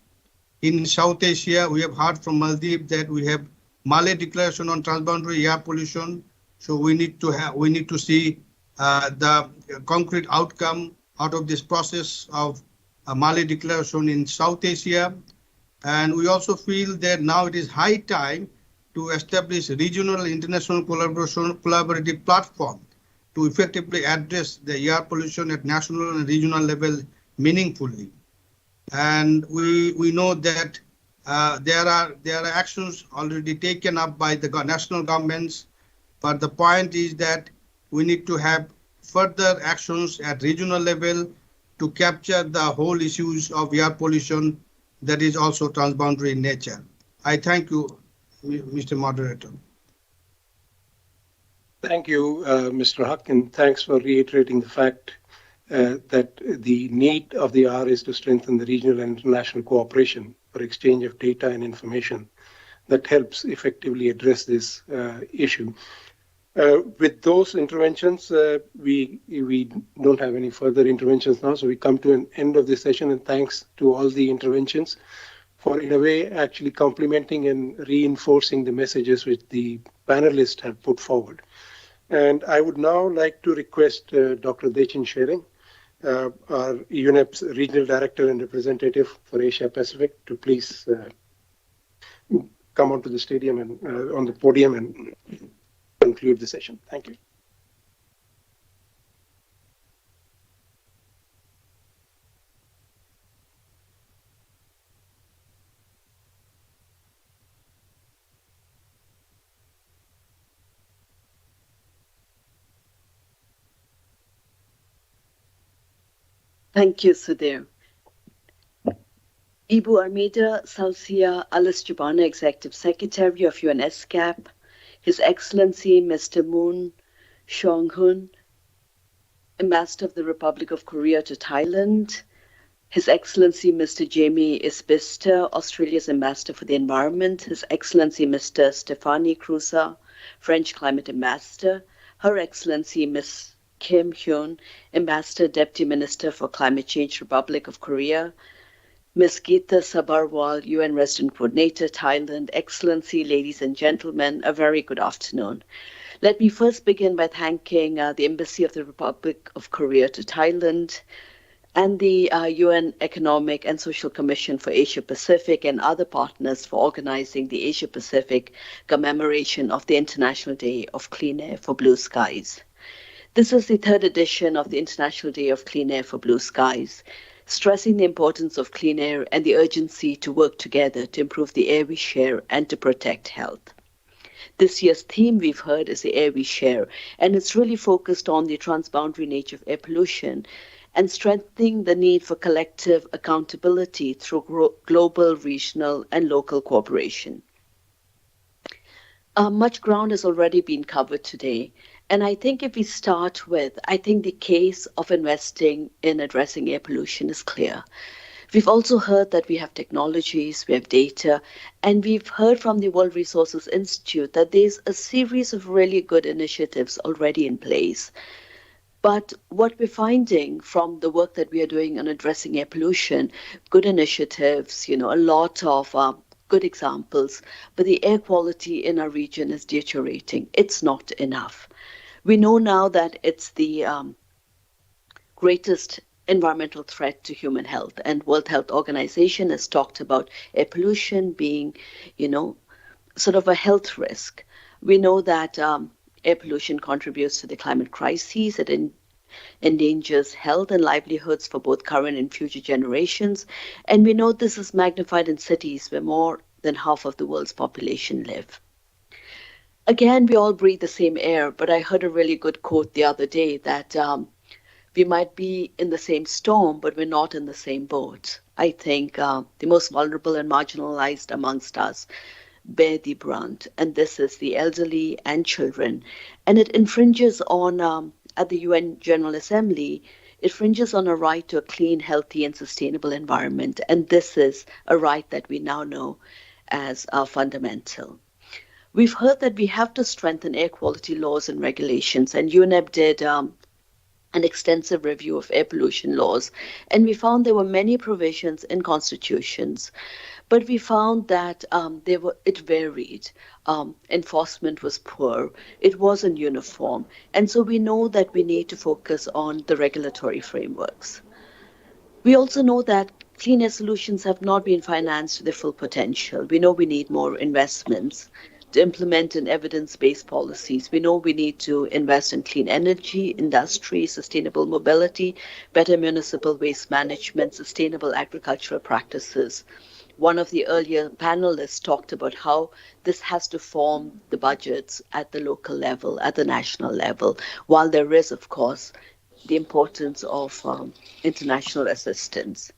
In South Asia, we have heard from Maldives that we have Malé Declaration on Transboundary Air Pollution. So we need to see the concrete outcome out of this process of a Malé Declaration in South Asia. And we also feel that now it is high time to establish regional international collaborative platform to effectively address the air pollution at national and regional level meaningfully. And we know that there are actions already taken up by the national governments, but the point is that we need to have further actions at regional level to capture the whole issues of air pollution that is also transboundary in nature. I thank you, Mr. Moderator. Thank you, Mr. Huck, and thanks for reiterating the fact that the need of the hour is to strengthen the regional and international cooperation for exchange of data and information that helps effectively address this issue. With those interventions, we don't have any further interventions now, so we come to an end of this session, and thanks to all the interventions for, in a way, actually complementing and reinforcing the messages which the panelists have put forward. And I would now like to request Dr. Dechin Shering, our UNEP's Regional Director and Representative for Asia Pacific, to please come onto the stadium and on the podium and conclude the session. Thank you. Thank you, Sudhir. Ibu Armida Salcia Alas-Jubana, Executive Secretary of UN ESCAP, His Excellency Mr. Moon Seong-hoon, Ambassador of the Republic of Korea to Thailand, His Excellency Mr. Jamie Isbister, Australia's Ambassador for the Environment, His Excellency Mr. Stéphane Crouza, French Climate Ambassador, Her Excellency Ms. Kim Hyun, Ambassador Deputy Minister for Climate Change, Republic of Korea, Ms. Geeta Sabharwal, UN Resident Coordinator, Thailand, Excellency, ladies and gentlemen, a very good afternoon. Let me first begin by thanking the Embassy of the Republic of Korea to Thailand and the UN Economic and Social Commission for Asia Pacific and other partners for organizing the Asia Pacific commemoration of the International Day of Clean Air for Blue Skies. This is the third edition of the International Day of Clean Air for Blue Skies, stressing the importance of clean air and the urgency to work together to improve the air we share and to protect health. This year's theme we've heard is the air we share, and it's really focused on the transboundary nature of air pollution and strengthening the need for collective accountability through global, regional, and local cooperation. Much ground has already been covered today. And I think if we start with, I think the case of investing in addressing air pollution is clear. We've also heard that we have technologies, we have data, and we've heard from the World Resources Institute that there's a series of really good initiatives already in place. But what we're finding from the work that we are doing on addressing air pollution, good initiatives, a lot of good examples, but the air quality in our region is deteriorating. It's not enough. We know now that it's the greatest environmental threat to human health, and World Health Organization has talked about air pollution being, sort of a health risk. We know that air pollution contributes to the climate crises. It endangers health and livelihoods for both current and future generations. And we know this is magnified in cities where more than half of the world's population live. Again, we all breathe the same air, but I heard a really good quote the other day that we might be in the same storm, but we're not in the same boat. I think the most vulnerable and marginalized amongst us bear the brunt, and this is the elderly and children. And it infringes on, at the UN General Assembly, it infringes on a right to a clean, healthy, and sustainable environment. And this is a right that we now know as fundamental. We've heard that we have to strengthen air quality laws and regulations, and UNEP did an extensive review of air pollution laws, and we found there were many provisions in constitutions, but we found that it varied. Enforcement was poor, it wasn't uniform, and so we know that we need to focus on the regulatory frameworks. We also know that clean air solutions have not been financed to their full potential. We know we need more investments to implement in evidence-based policies. We know we need to invest in clean energy, industry, sustainable mobility, better municipal waste management, sustainable agricultural practices. One of the earlier panelists talked about how this has to form the budgets at the local level, at the national level, while there is, of course, the importance of international assistance.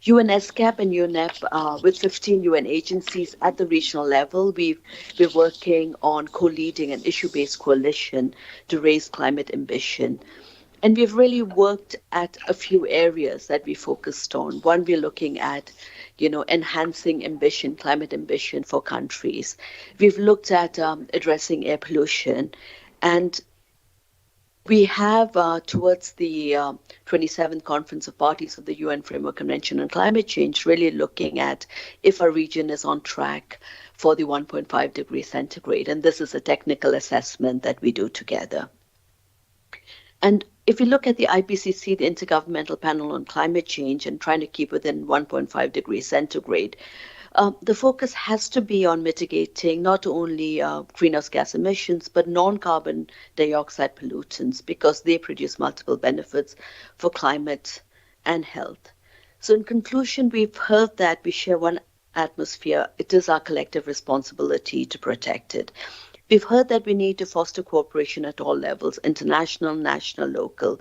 UN ESCAP and UNEP, with 15 UN agencies at the regional level, we're working on co-leading an issue-based coalition to raise climate ambition. And we've really worked at a few areas that we focused on. One, we're looking at, enhancing ambition, climate ambition for countries. We've looked at addressing air pollution, and we have, towards the 27th Conference of Parties of the UN Framework Convention on Climate Change, really looking at if our region is on track for the 1.5 degrees centigrade. And this is a technical assessment that we do together. And if you look at the IPCC, the Intergovernmental Panel on Climate Change, and trying to keep within 1.5 degrees centigrade, the focus has to be on mitigating not only greenhouse gas emissions, but non-carbon dioxide pollutants, because they produce multiple benefits for climate and health. So in conclusion, we've heard that we share one atmosphere. It is our collective responsibility to protect it. We've heard that we need to foster cooperation at all levels, international, national, local.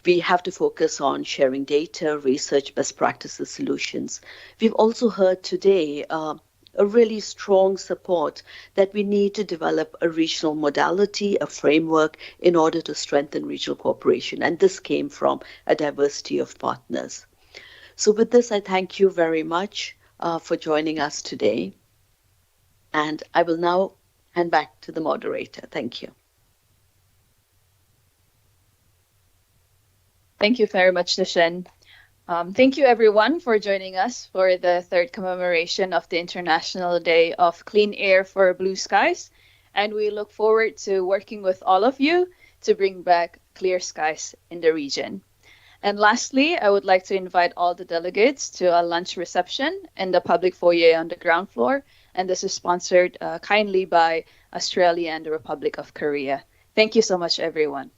We have to focus on sharing data, research, best practices, solutions. We've also heard today a really strong support that we need to develop a regional modality, a framework in order to strengthen regional cooperation. And this came from a diversity of partners. So with this, I thank you very much for joining us today. And I will now hand back to the moderator. Thank you. Thank you very much, Nishen. Thank you, everyone, for joining us for the third commemoration of the International Day of Clean Air for Blue Skies. And we look forward to working with all of you to bring back clear skies in the region. And lastly, I would like to invite all the delegates to a lunch reception in the public foyer on the ground floor. And this is sponsored kindly by Australia and the Republic of Korea. Thank you so much, everyone.